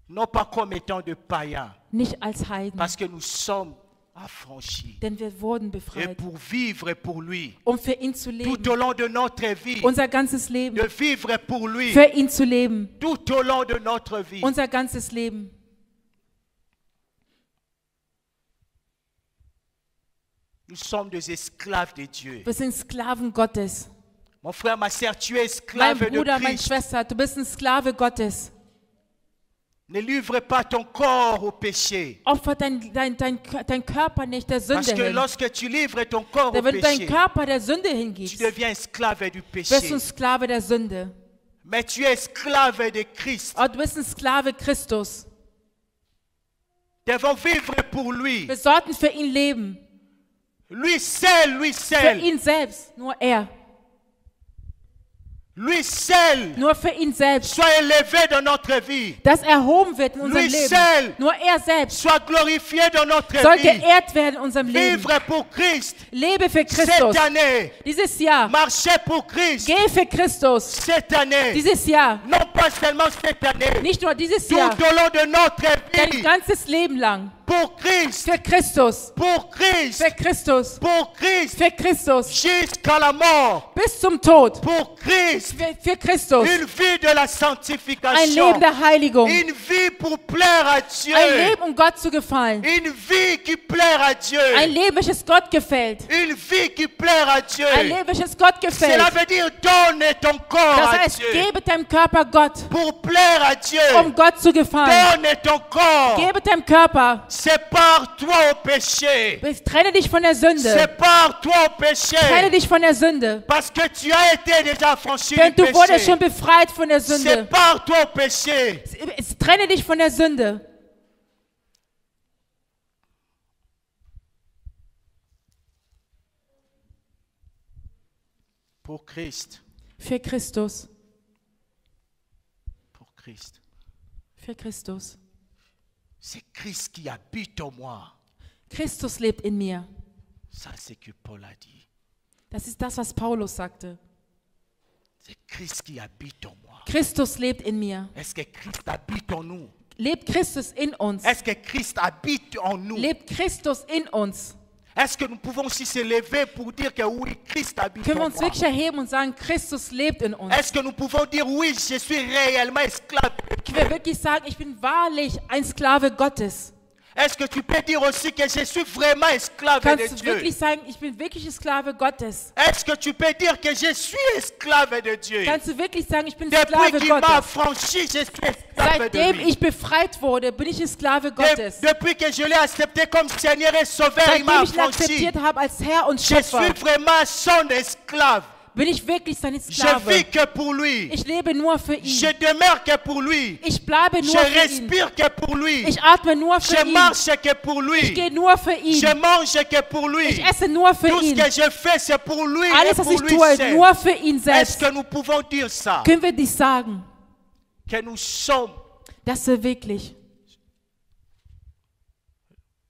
Non pas comme étant de païens. Nicht als Heiden. Parce que nous sommes affranchis. Denn wir wurden Et befreit, pour vivre pour lui. für ihn zu leben. Tout au long de notre vie. Unser ganzes Leben. De vivre pour lui. Für ihn zu leben. Tout au long de notre vie. Unser ganzes Leben. Nous sommes des esclaves de Dieu. Wir sind Sklaven Gottes. Mon frère, ma sœur, tu es Mein esclave de Bruder, meine Christ. Schwester, du bist ein Sklave Gottes. Ne livre pas ton corps au péché. Opfer dein Körper nicht der Parce Sünde que hin. lorsque tu livres ton corps au Denn wenn du deinen péché, Körper der Sünde tu hingibst, deviens esclave du wirst du péché. ein Sklave der Sünde. Mais tu es esclave de Christ. Aber du bist ein Sklave Christus. Nous devons vivre pour lui. Wir sollten für ihn leben. Lui seul, lui Für seul. ihn selbst. Nur er. Lui seul. Nur für ihn selbst. Sois élevé dans notre vie. Dass erhoben wird in unserem Lui Leben. seul. Nur er selbst Sois glorifié dans notre soll vie. geehrt werden in unserem Leben. Vivre pour Christ. Lebe für Christus. Cette année. Dieses Jahr. Marcher pour Christ. Geh für Christus. Cette année. Dieses Jahr. Non pas seulement cette année. Nicht nur dieses Tout Jahr. au long de notre Dein vie. ganzes Leben lang. Pour Christ. Für Christus. Pour Christ. Für Christus. Pour Christ. Für Christus. Jusqu'à la mort. Bis zum Tod. Pour Christ. Für Christus. Une vie de la Ein sanctification. Leben der Heiligung. Une vie pour plaire à Dieu. Ein Leben, um Gott zu gefallen. Une vie qui plaire à Dieu. Ein Leben, welches Gott gefällt. Une vie qui plaire à Dieu. Ein Leben, welches Gott gefällt. Cela veut dire donne ton corps Das à heißt, Dieu. gebe deinem Körper Gott, Pour plaire à Dieu. um Gott zu gefallen. Donne ton corps. Gebe deinem Körper. Sépare-toi au péché. Trenne dich von der Sünde. Sépare-toi au péché. Trenne dich von der Sünde. Parce que tu as été déjà affranchi Denn du du wurdest schon péché. befreit von der Sünde. Sépare-toi au péché. Trenne dich von der Sünde. Pour Christ. Für Christus. Pour Christ. Für Christus. C'est Christ qui habite en moi. Christus lebt in mir. Ça, c'est ce que Paul a dit. Das ist das, was Paulus sagte. C'est Christ qui habite en moi. Christus lebt in mir. Est-ce que Christ habite en nous? Lebt Christus in uns? Est-ce que Christ habite en nous? Lebt Christus in uns? Est-ce que nous pouvons aussi se lever pour dire que oui, Christ habite Können wir en uns moi? wirklich erheben und sagen, Christus lebt in uns? Est-ce que nous pouvons dire oui, je suis réellement esclave? Können wir wirklich sagen, ich bin wahrlich ein Sklave Gottes? Est-ce que tu peux dire aussi que je suis vraiment esclave de Kannst du Dieu? wirklich sagen, ich bin wirklich Sklave Gottes? Est-ce que tu peux dire que je suis esclave de Dieu? Kannst du wirklich sagen, ich bin Depuis Sklave qu'il m'a Gottes? affranchi, je suis esclave de Seitdem lui. ich befreit wurde, bin ich Sklave Gottes. Depuis que je l'ai accepté comme Seigneur et Sauveur, il m'a Seitdem ich ihn affranchi. akzeptiert habe als Herr und Je Schöpfer, suis vraiment son esclave. bin ich wirklich sein Je vis Sklave. que pour lui. Ich lebe nur für Je ihn. demeure que pour lui. Ich bleibe Je nur für ihn. respire que pour lui. Ich atme nur für Je ihn. marche que pour Ich lui. gehe nur für ihn. Je mange que pour lui. Ich esse nur für Tout ce ihn. que je fais, c'est pour lui et Alles, was pour ich lui tue, seul. nur für ihn Est-ce selbst. que nous pouvons dire ça? Können wir dies sagen, Que nous sommes dass wir wirklich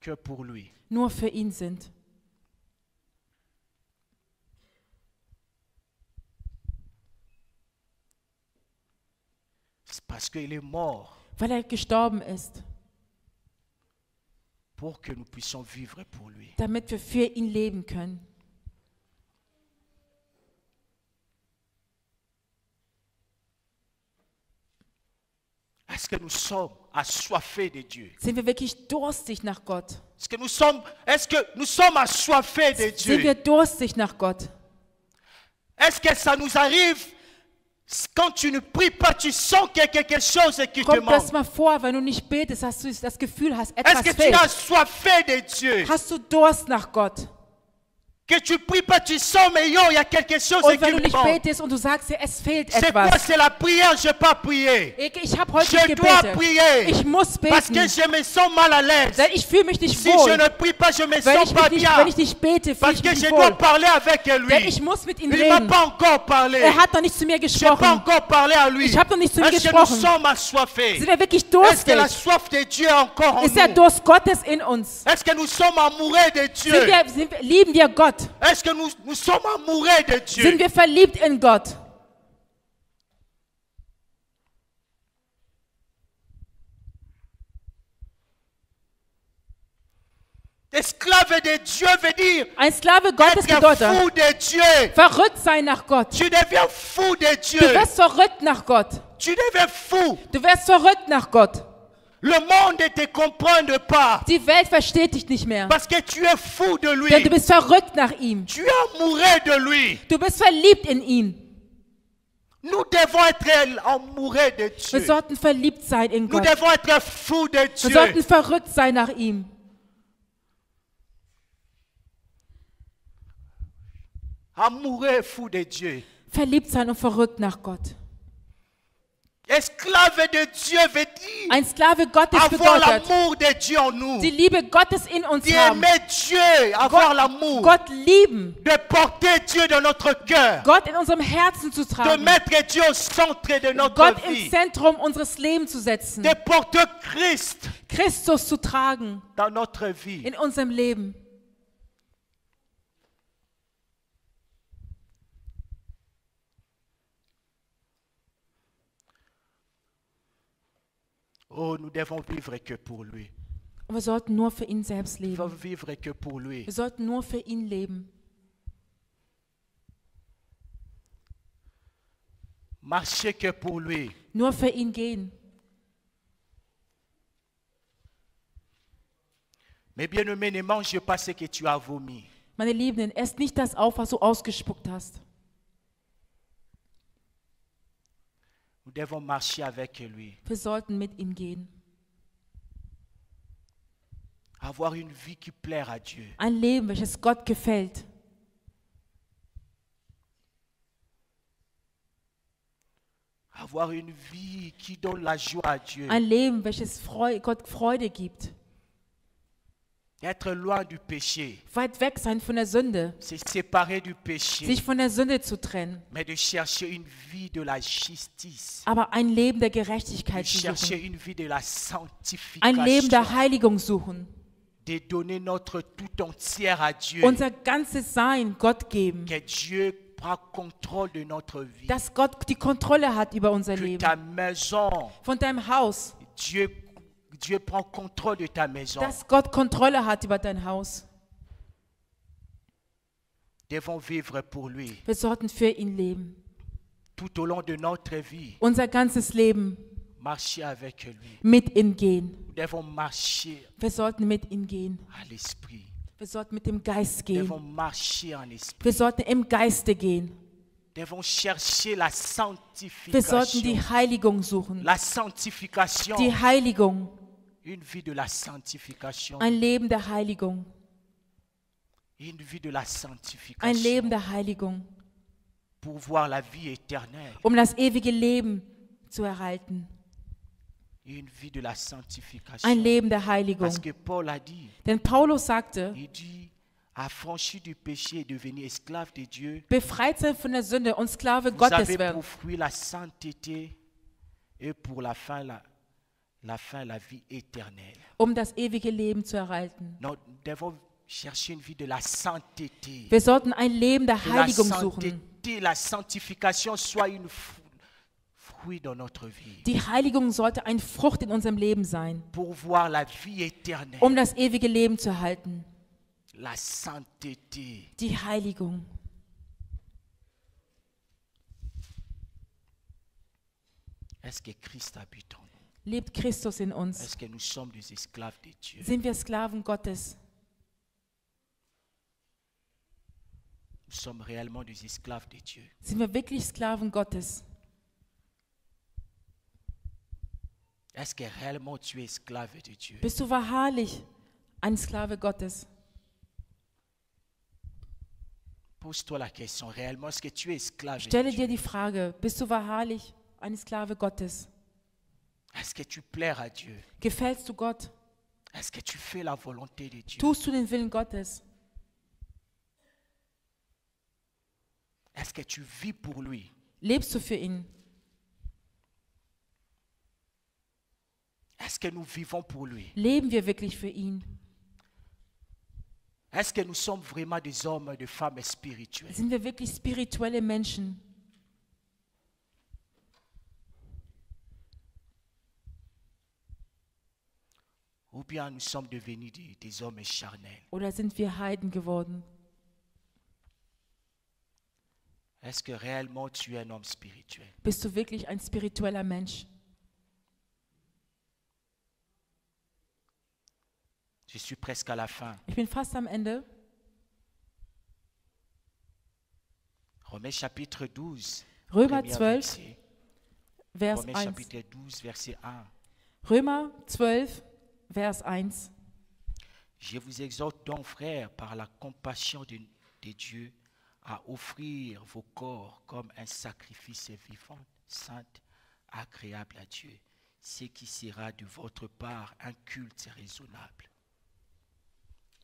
que pour lui. nur für ihn sind? C'est parce qu'il est mort Weil er gestorben ist, pour que nous puissions vivre pour lui. damit wir für ihn leben können. Est-ce que nous sommes assoiffés de Dieu? Sind wir wirklich durstig nach Gott? Est-ce que nous sommes assoiffés de Sind wir Dieu? durstig nach Gott? Est-ce que ça nous arrive quand tu ne pries pas, tu sens qu'il y a quelque chose qui te Kommt das manque? mal vor, wenn du nicht betest, dass du das Gefühl hast, Est-ce etwas que tu fehlt? es assoiffé de Dieu? Hast du Durst nach Gott? Que tu pries pas, tu sens, mais yo, il y a quelque chose Und qui wenn du me nicht manque. betest und du sagst dir, es fehlt C'est quoi? etwas. C'est la prière, je n'ai pas prié. Ich habe heute Je nicht dois gebetet. prier. Ich muss Parce que beten, je me sens mal à l'aise. denn ich fühle mich nicht Si je wohl. ne prie pas, je me Wenn sens pas wenn bien. ich nicht bete, fühle Parce ich que mich je nicht dois wohl. parler avec Denn lui. ich muss mit ihm Il ne m'a reden. pas encore parlé. Er hat noch nicht zu mir Je n'ai pas gesprochen. encore parlé à lui. Ich habe noch nicht zu ihm Est-ce que nous gesprochen. sommes assoiffés? Sind wir wirklich Est-ce que la durstig? soif de Dieu est encore en Ist der nous? Durst Gottes in uns? Est-ce que nous sommes amoureux de Dieu? Lieben wir Gott? Est-ce que nous sommes amoureux de Sind Dieu? wir verliebt in Gott? Esclave de Dieu veut dire Ein Sklave Gottes être bedeutet fou de Dieu. verrückt sein nach Gott. Tu deviens fou de Du Dieu. wirst verrückt nach Gott. Tu deviens fou. Du wirst verrückt nach Gott. Le monde ne te comprend pas. Die Welt versteht dich nicht mehr. Parce que tu es fou de lui. Denn du bist verrückt nach ihm. Tu es amoureux de lui. Du bist verliebt in ihn. Nous devons être amoureux de Wir Dieu. sollten verliebt sein in Nous Gott. devons être fous de Wir Dieu. sollten verrückt sein nach ihm. Amoureux et fou de Dieu. Verliebt sein und verrückt nach Gott. Esclave de Dieu veut dire Ein Sklave Gottes avoir bedeutet, l'amour de Dieu en nous. die Liebe Gottes in uns haben. D'aimer Dieu, avoir l'amour. Gott lieben. De porter Dieu dans notre cœur. Gott in unserem Herzen zu De tragen. mettre Dieu au centre de notre Gott im vie. Zentrum unseres Lebens zu setzen. De porter Christ Christus zu tragen dans notre vie. in unserem Leben. Oh, nous devons vivre que pour lui. Und wir sollten nur für ihn selbst Nous devons leben. vivre que pour lui. Wir sollten nur für ihn leben. Marcher que pour lui. Nur für ihn gehen. Mais bien-aimé, ne mange pas ce que tu as vomi. Meine Lieben, esst nicht das auf, was du ausgespuckt hast. Nous devons marcher avec lui. Wir sollten mit ihm gehen. Avoir une vie qui plaire à Dieu. Ein Leben, welches Gott gefällt. Avoir une vie qui donne la joie à Dieu. Ein Leben, welches Gott Freude gibt. Être loin du péché. Weit weg sein von der Sünde. Se séparer du péché. Sich von der Sünde zu trennen. Mais de chercher une vie de la justice. Aber ein Leben der De Gerechtigkeit zu chercher suchen. une vie de la Ein sanctification. Leben der Heiligung suchen. De donner notre tout entière à Dieu. Unser ganzes Sein Gott geben. Que Dieu prend contrôle de notre vie. Dass Gott die Kontrolle hat über unser Que Leben. ta maison, Von deinem Haus. Dieu prend contrôle de ta maison. Dass Gott Kontrolle hat über dein Haus. devons vivre pour lui Wir sollten für ihn leben. tout au long de notre vie. Unser ganzes Leben Marcher avec lui. mit ihm gehen. Nous devons marcher Wir sollten mit ihm gehen. à l'esprit. Wir sollten mit dem Geist Nous gehen. devons marcher en esprit. Wir sollten im Geiste gehen. Nous devons chercher la Wir sollten die sanctification. Heiligung suchen. La sanctification. Die Heiligung. Une vie de la sanctification. Ein Leben der Heiligung. Une vie de la Ein sanctification. Leben der Heiligung. Pour voir la vie éternelle. Um das ewige Leben zu erhalten. Une vie de la sanctification. Ein Leben der Heiligung. Parce que Paul a dit, Denn Paulus sagte, il dit, affranchi du péché et devenu esclave de Dieu, befreit sein von der Sünde und Sklave vous Gottes avez werden, pour fruit la sainteté et pour la fin la vie éternelle. um das ewige Leben zu erhalten. Nous devons chercher une vie de la sainteté. Wir sollten ein Leben der Que la Heiligung suchen. sainteté, la sanctification soit une fruit dans notre vie. Die Heiligung sollte eine Frucht in unserem Leben sein, Pour voir la vie éternelle. um das ewige Leben zu erhalten. La sainteté. Die Heiligung. Est-ce que Christ habite en nous? Lebt Christus in uns? Est-ce que nous sommes des esclaves de Dieu? Sind wir Sklaven Gottes? Nous sommes réellement des esclaves de Dieu. Sind wir wirklich Sklaven Gottes? Est-ce que réellement tu es esclave de Dieu? Bist du wahrlich ein Sklave Gottes? Pose-toi la question, réellement, est-ce que tu es esclave de Stelle Dieu? dir die Frage, bist du wahrlich ein Sklave Gottes? Est-ce que tu plais à Dieu? Gefällst du Gott? Est-ce que tu fais la volonté de Dieu? Tust du den Willen Gottes? Est-ce que tu vis pour lui? Lebst du für ihn? Est-ce que nous vivons pour lui? Leben wir wirklich für ihn? Est-ce que nous sommes vraiment des hommes et des femmes spirituels? Sind wir wirklich spirituelle Menschen? Ou bien nous sommes devenus des hommes charnels? Oder sind wir Heiden geworden? Est-ce que réellement tu es un homme spirituel? Bist du wirklich ein spiritueller Mensch? Je suis presque à la fin. Ich bin fast am Ende. Romains chapitre 12. Römer premier 12, verset. Vers Romains 1. chapitre 12, verset 1. Römer 12, Vers 1. Je vous exhorte donc, frères, par la compassion de Dieu, à offrir vos corps comme un sacrifice vivant, saint, agréable à Dieu, ce qui sera de votre part un culte raisonnable.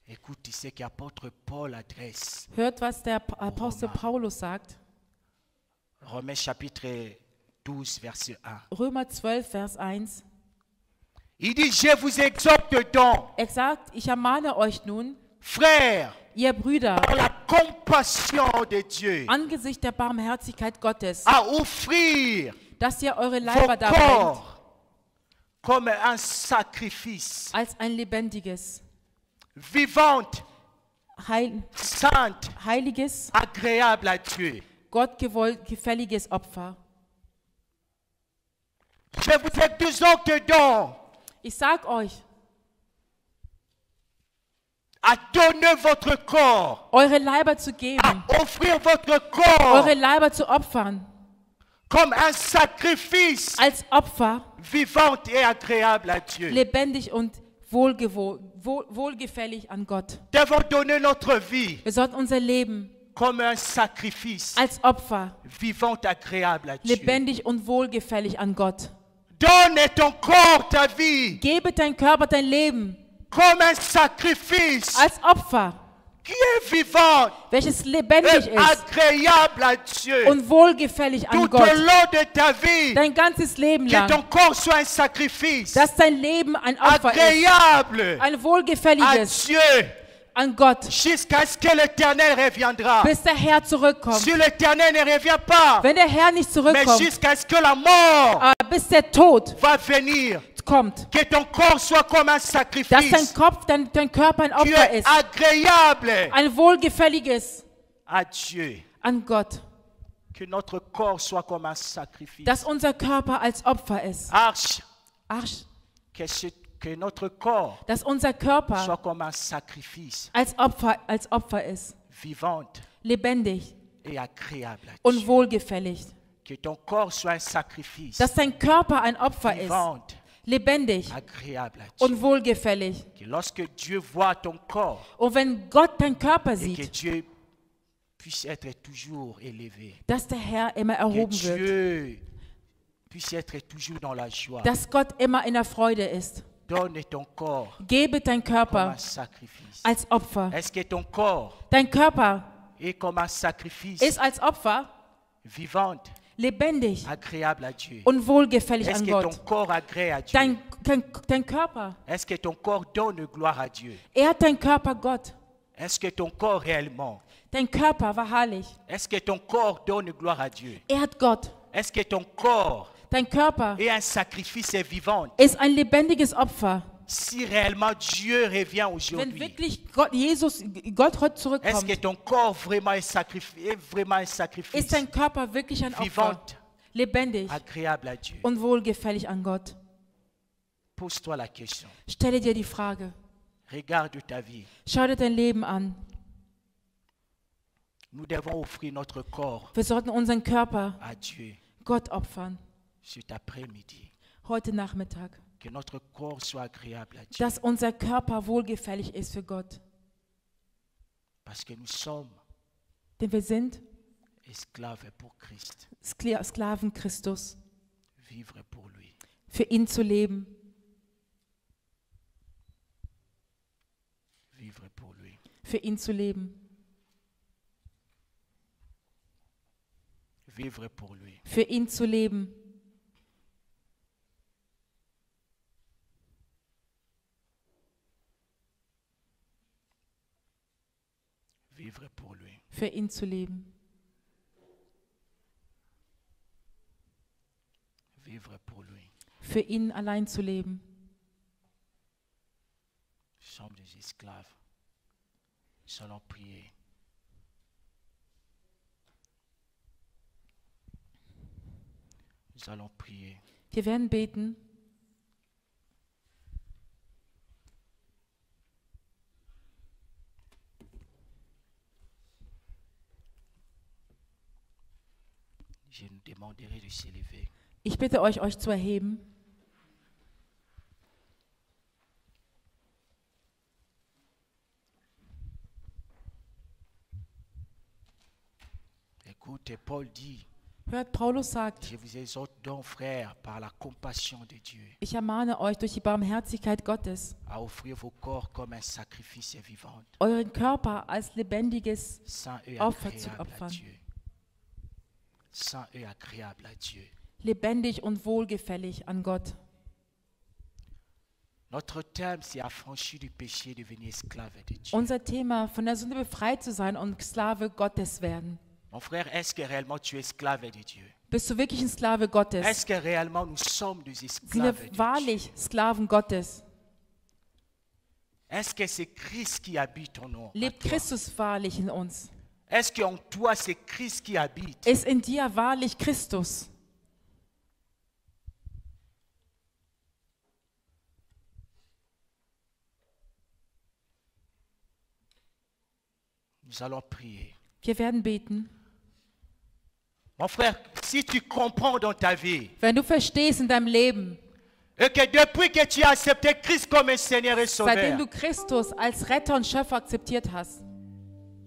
Écoute ce qu'apôtre Paul adresse. Hört, was der Apostel Paulus sagt. Romains chapitre 12, verset 1. Römer 12, Vers 1. Il dit, je vous exhorte donc, Er sagt, ich ermahne euch nun, frères, ihr Brüder, par la compassion de Dieu, angesichts der Barmherzigkeit Gottes, à offrir dass ihr eure vos Leiber darbringt, corps comme un sacrifice als ein lebendiges, vivante, sainte, heiliges, agréable à Dieu. Gott gefälliges Opfer. Je vous exhorte donc Ich sag euch, à donner votre corps, eure Leiber zu geben, à offrir votre corps eure Leiber zu opfern, comme un sacrifice als Opfer, vivant et agréable à Dieu. lebendig und wohlgefällig an Gott. Nous devons donner notre vie Wir sollten unser Leben comme un sacrifice als Opfer, vivant et agréable à Dieu. lebendig und wohlgefällig an Gott. Donne ton corps, ta vie, Gebe dein Körper, dein Leben comme un sacrifice als Opfer, qui est vivant welches lebendig et ist agréable à Dieu. und wohlgefällig an Tout au Gott. long de ta vie, Dein ganzes Leben que ton lang, corps soit un sacrifice dass dein Leben ein Opfer ist, agréable ein à wohlgefälliges Dieu, an Gott, jusqu'à ce que l'Éternel reviendra. bis der Herr zurückkommt. Si l'Éternel ne revient pas, Wenn der Herr nicht mais zurückkommt, jusqu'à ce que la mort bis der Tod va venir, kommt, que ton corps soit comme un dass dein sacrifice Kopf, dein Körper ein qui Opfer est ist, agréable ein wohlgefälliges à Dieu an Gott, que notre corps soit comme un sacrifice. dass unser Körper als Opfer ist. Arche, Arsch, que notre corps dass unser Körper soit comme un sacrifice als Opfer ist. vivante Lebendig et agréable à und Dieu. wohlgefällig. Que ton corps soit un sacrifice Dass dein Körper ein Opfer ist. vivante, Lebendig agréable à Dieu. und wohlgefällig. Que lorsque Dieu voit ton corps Und wenn Gott deinen Körper et que sieht, Dieu puisse être toujours élevé, dass der Herr immer que erhoben wird. Dieu puisse être toujours dans la joie. Dass Gott immer in der Freude ist. Donne ton corps Gebe dein comme un Körper sacrifice. als Opfer. Est-ce que ton corps Dein Körper est comme un sacrifice ist als Opfer vivante, lebendig agréable à Dieu? und wohlgefällig Est-ce an que ton Gott. corps agrée à Dieu? Dein Körper, Est-ce que ton corps donne gloire à Dieu? ehrt dein Körper Gott. Est-ce que ton corps réellement, Dein Körper wahrhaftig est-ce que ton corps donne gloire à Dieu? ehrt Gott. Est-ce que ton corps Dein Körper est un sacrifice vivant? ist ein lebendiges Opfer. Si réellement Dieu revient Wenn aujourd'hui, wirklich Gott heute est-ce que zurückkommt, ton corps vraiment est vraiment un ist sacrifice dein Körper wirklich ein Opfer. vivant, Lebendig agréable à Dieu? und wohlgefällig an Gott. Pose-toi la question. Stelle dir die Frage. Regarde ta vie. Schau dir dein Leben an. Nous devons offrir notre corps Wir sollten unseren Körper à Dieu Gott opfern. cet après-midi. Heute Nachmittag. Que notre corps soit agréable à Dieu. Dass unser Körper wohlgefällig ist für Gott. Parce que nous sommes Denn wir sind esclaves pour Christ. Sklaven Christus. Vivre pour lui. Für ihn zu leben. Vivre pour lui. Für ihn zu leben. Vivre pour lui. Für ihn zu leben. Vivre pour lui. Für ihn zu leben. Vivre pour lui. Für ihn allein zu leben. Nous sommes des esclaves. Nous allons prier. Nous allons prier. Wir werden beten. Je nous demanderai de s'élever. Ich bitte euch zu erheben. Écoute, Paul dit, Hört, Paulus sagt, je vous exhorte donc, frères, par la compassion de Dieu, ich ermahne euch durch die Barmherzigkeit Gottes, à offrir vos corps comme un sacrifice vivant, euren Körper als lebendiges saint et Opfer zu agréable à opfern. Dieu. Saint et agréable à Dieu. Lebendig und wohlgefällig an Gott. Notre thème, c'est affranchi du péché, devenir esclave de Dieu. Unser Thema, von der Sünde befreit zu sein und Sklave Gottes werden. Mon frère, est-ce que réellement tu es esclave de Dieu? Bist du wirklich ein Sklave Gottes? Est-ce que réellement nous sommes des Sind esclaves de wir Dieu? wahrlich Sklaven Gottes? Est-ce que c'est Christ qui habite en nous? Lebt Christus wahrlich in uns? Est-ce qu'en toi, c'est Christ qui habite? Ist in dir wahrlich Christus? Nous allons prier. Wir werden beten. Mon frère, si tu comprends dans ta vie Wenn du verstehst in deinem Leben, et que depuis que tu as accepté Christ comme un Seigneur et seitdem Sauveur, du Christus als Retter und Schöpfer akzeptiert hast,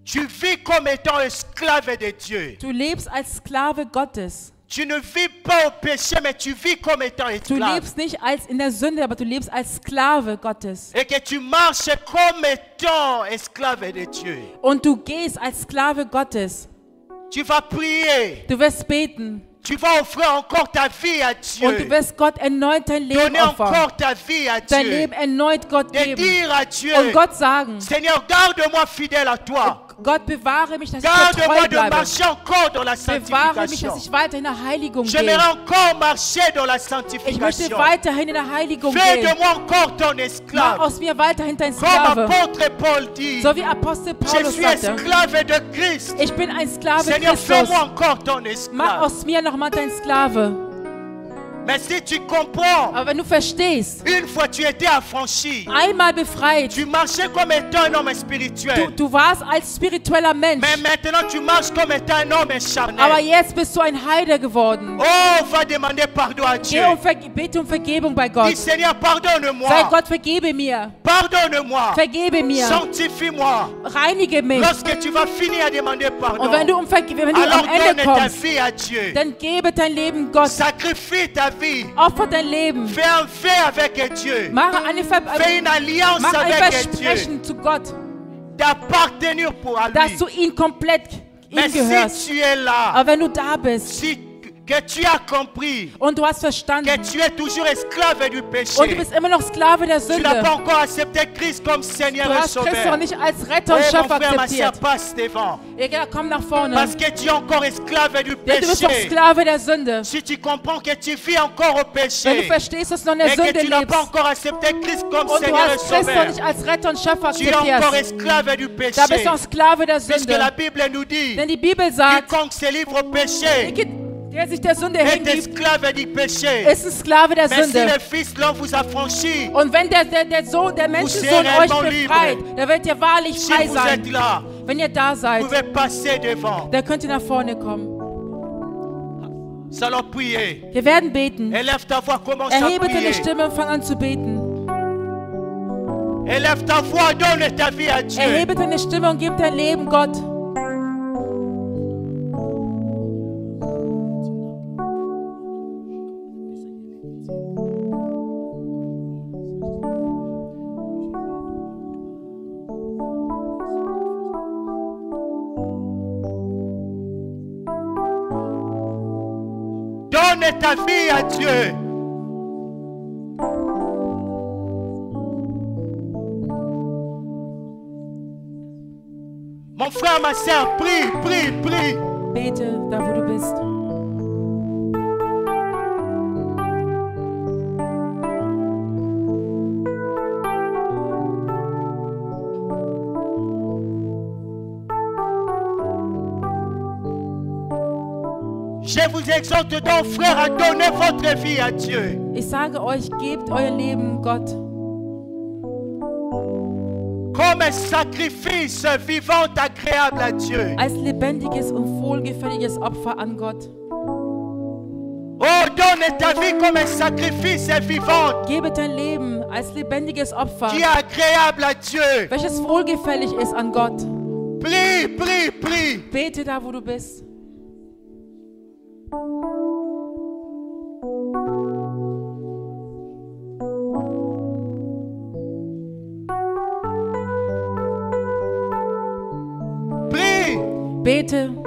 tu vis comme étant esclave de Dieu. du lebst als Sklave Gottes. Tu ne vis pas au péché, mais tu vis comme étant Du esclave. lebst nicht als in der Sünde, aber du lebst als Sklave Gottes. Et que tu marches comme étant esclave de Dieu. Und du gehst als Sklave Gottes. Tu vas prier. Du wirst beten. Tu vas offrir encore ta vie à Dieu. Und du wirst Gott erneut dein Leben Donner opfern. encore ta vie à Dein Dieu. Leben erneut Gott De geben. dire à Dieu, Und Gott sagen, Seigneur, garde-moi fidèle à toi. Gott, bewahre mich, dass ich dir Garde-moi treu de bleibe. marcher encore dans la Bewahre mich, sanctification. dass ich weiter in der Heiligung J'aimerais gehe. encore marcher dans la Ich möchte sanctification. weiterhin in der Heiligung Fais de gehen. moi encore ton Mach esclave. aus mir weiterhin dein Comme Sklave. apôtre Paul dit, So wie Apostel je Paulus suis sagte, esclave de Christ. ich bin ein Sklave Seigneur, Christus. fais-moi encore ton Mach esclave. aus mir nochmal dein Sklave. Mais si tu comprends, Aber wenn du verstehst, une fois tu étais affranchi, einmal befreit, tu marchais comme étant un homme spirituel. du warst als spiritueller Mensch, Mais maintenant tu marches comme étant un homme aber charnel. jetzt bist du ein Heide geworden. Oh, va demander pardon à Dieu. Bitte um Vergebung bei Gott. Dis Seigneur, Sei pardonne-moi. Gott, vergebe mir. Pardonne-moi. Vergebe mir. Sanctifie-moi. Reinige mich. Lorsque tu vas finir à demander pardon, Und wenn du wenn du alors am Ende donne ta kommst, vie à Dieu. dann gebe dein Leben Gott. Sacrifie ta vie. Opfer dein Leben. Fais un fait avec Dieu. Mache Fais une alliance mach ein avec Dieu. Versprechen zu Gott, D'appartenir pour à dass lui. du ihn komplett Mais ihm gehörst. si tu es là, Aber wenn du da bist si que tu as compris und du hast verstanden que tu es toujours esclave du und du péché, bist immer noch Sklave der tu n'as Sünde, pas encore accepté Christ comme Seigneur du et hast Christus noch Sauveur. nicht als Retter und Oh mon Schöpfer frère, ma soeur, akzeptiert. passe devant. Ja, komm nach vorne. Parce que tu es encore esclave du Denn du bist noch péché. Sklave der Sünde. Si tu comprends que tu vis encore au Wenn du péché verstehst, dass du noch in der et que Sünde tu n'as lebst pas encore accepté Christ comme und du Seigneur et hast Christus noch Sauveur, nicht als Retter und Schöpfer tu es encore akzeptierst, esclave du da bist du péché. noch Sklave der Puisque la Sünde. Bible nous dit, Denn die Bibel sagt, quiconque se livre au péché der sich der Sünde est hingibt, esclave du péché. ist ein Sklave der Mais si Sünde. le Fils l'homme vous a franchi, Und wenn der Menschensohn euch befreit, dann werdet ihr wahrlich si frei vous sein. êtes là, Wenn ihr da vous seid, pouvez passer devant. dann könnt ihr nach vorne kommen. Nous allons prier. Wir werden beten. Élève ta voix, commence à Erhebe deine prier. Stimme und fang an zu beten. Élève ta voix, donne ta vie à Dieu. Erhebe deine Stimme und gib dein Leben Gott. Donne ta vie à Dieu. Mon frère, ma soeur, prie, prie, prie. Bete da, wo du bist. Je vous exhorte donc, frère, à donner votre vie à Dieu. Ich sage euch, gebt euer Leben Gott. Comme un sacrifice vivant agréable à Dieu. Als lebendiges und wohlgefälliges Opfer an Gott. Oh, donne ta vie comme un sacrifice vivant Gebe dein Leben als lebendiges Opfer, qui est agréable à Dieu. welches wohlgefällig ist an Gott. Prie, prie, prie. Bete da, wo du bist. Prie. Bete.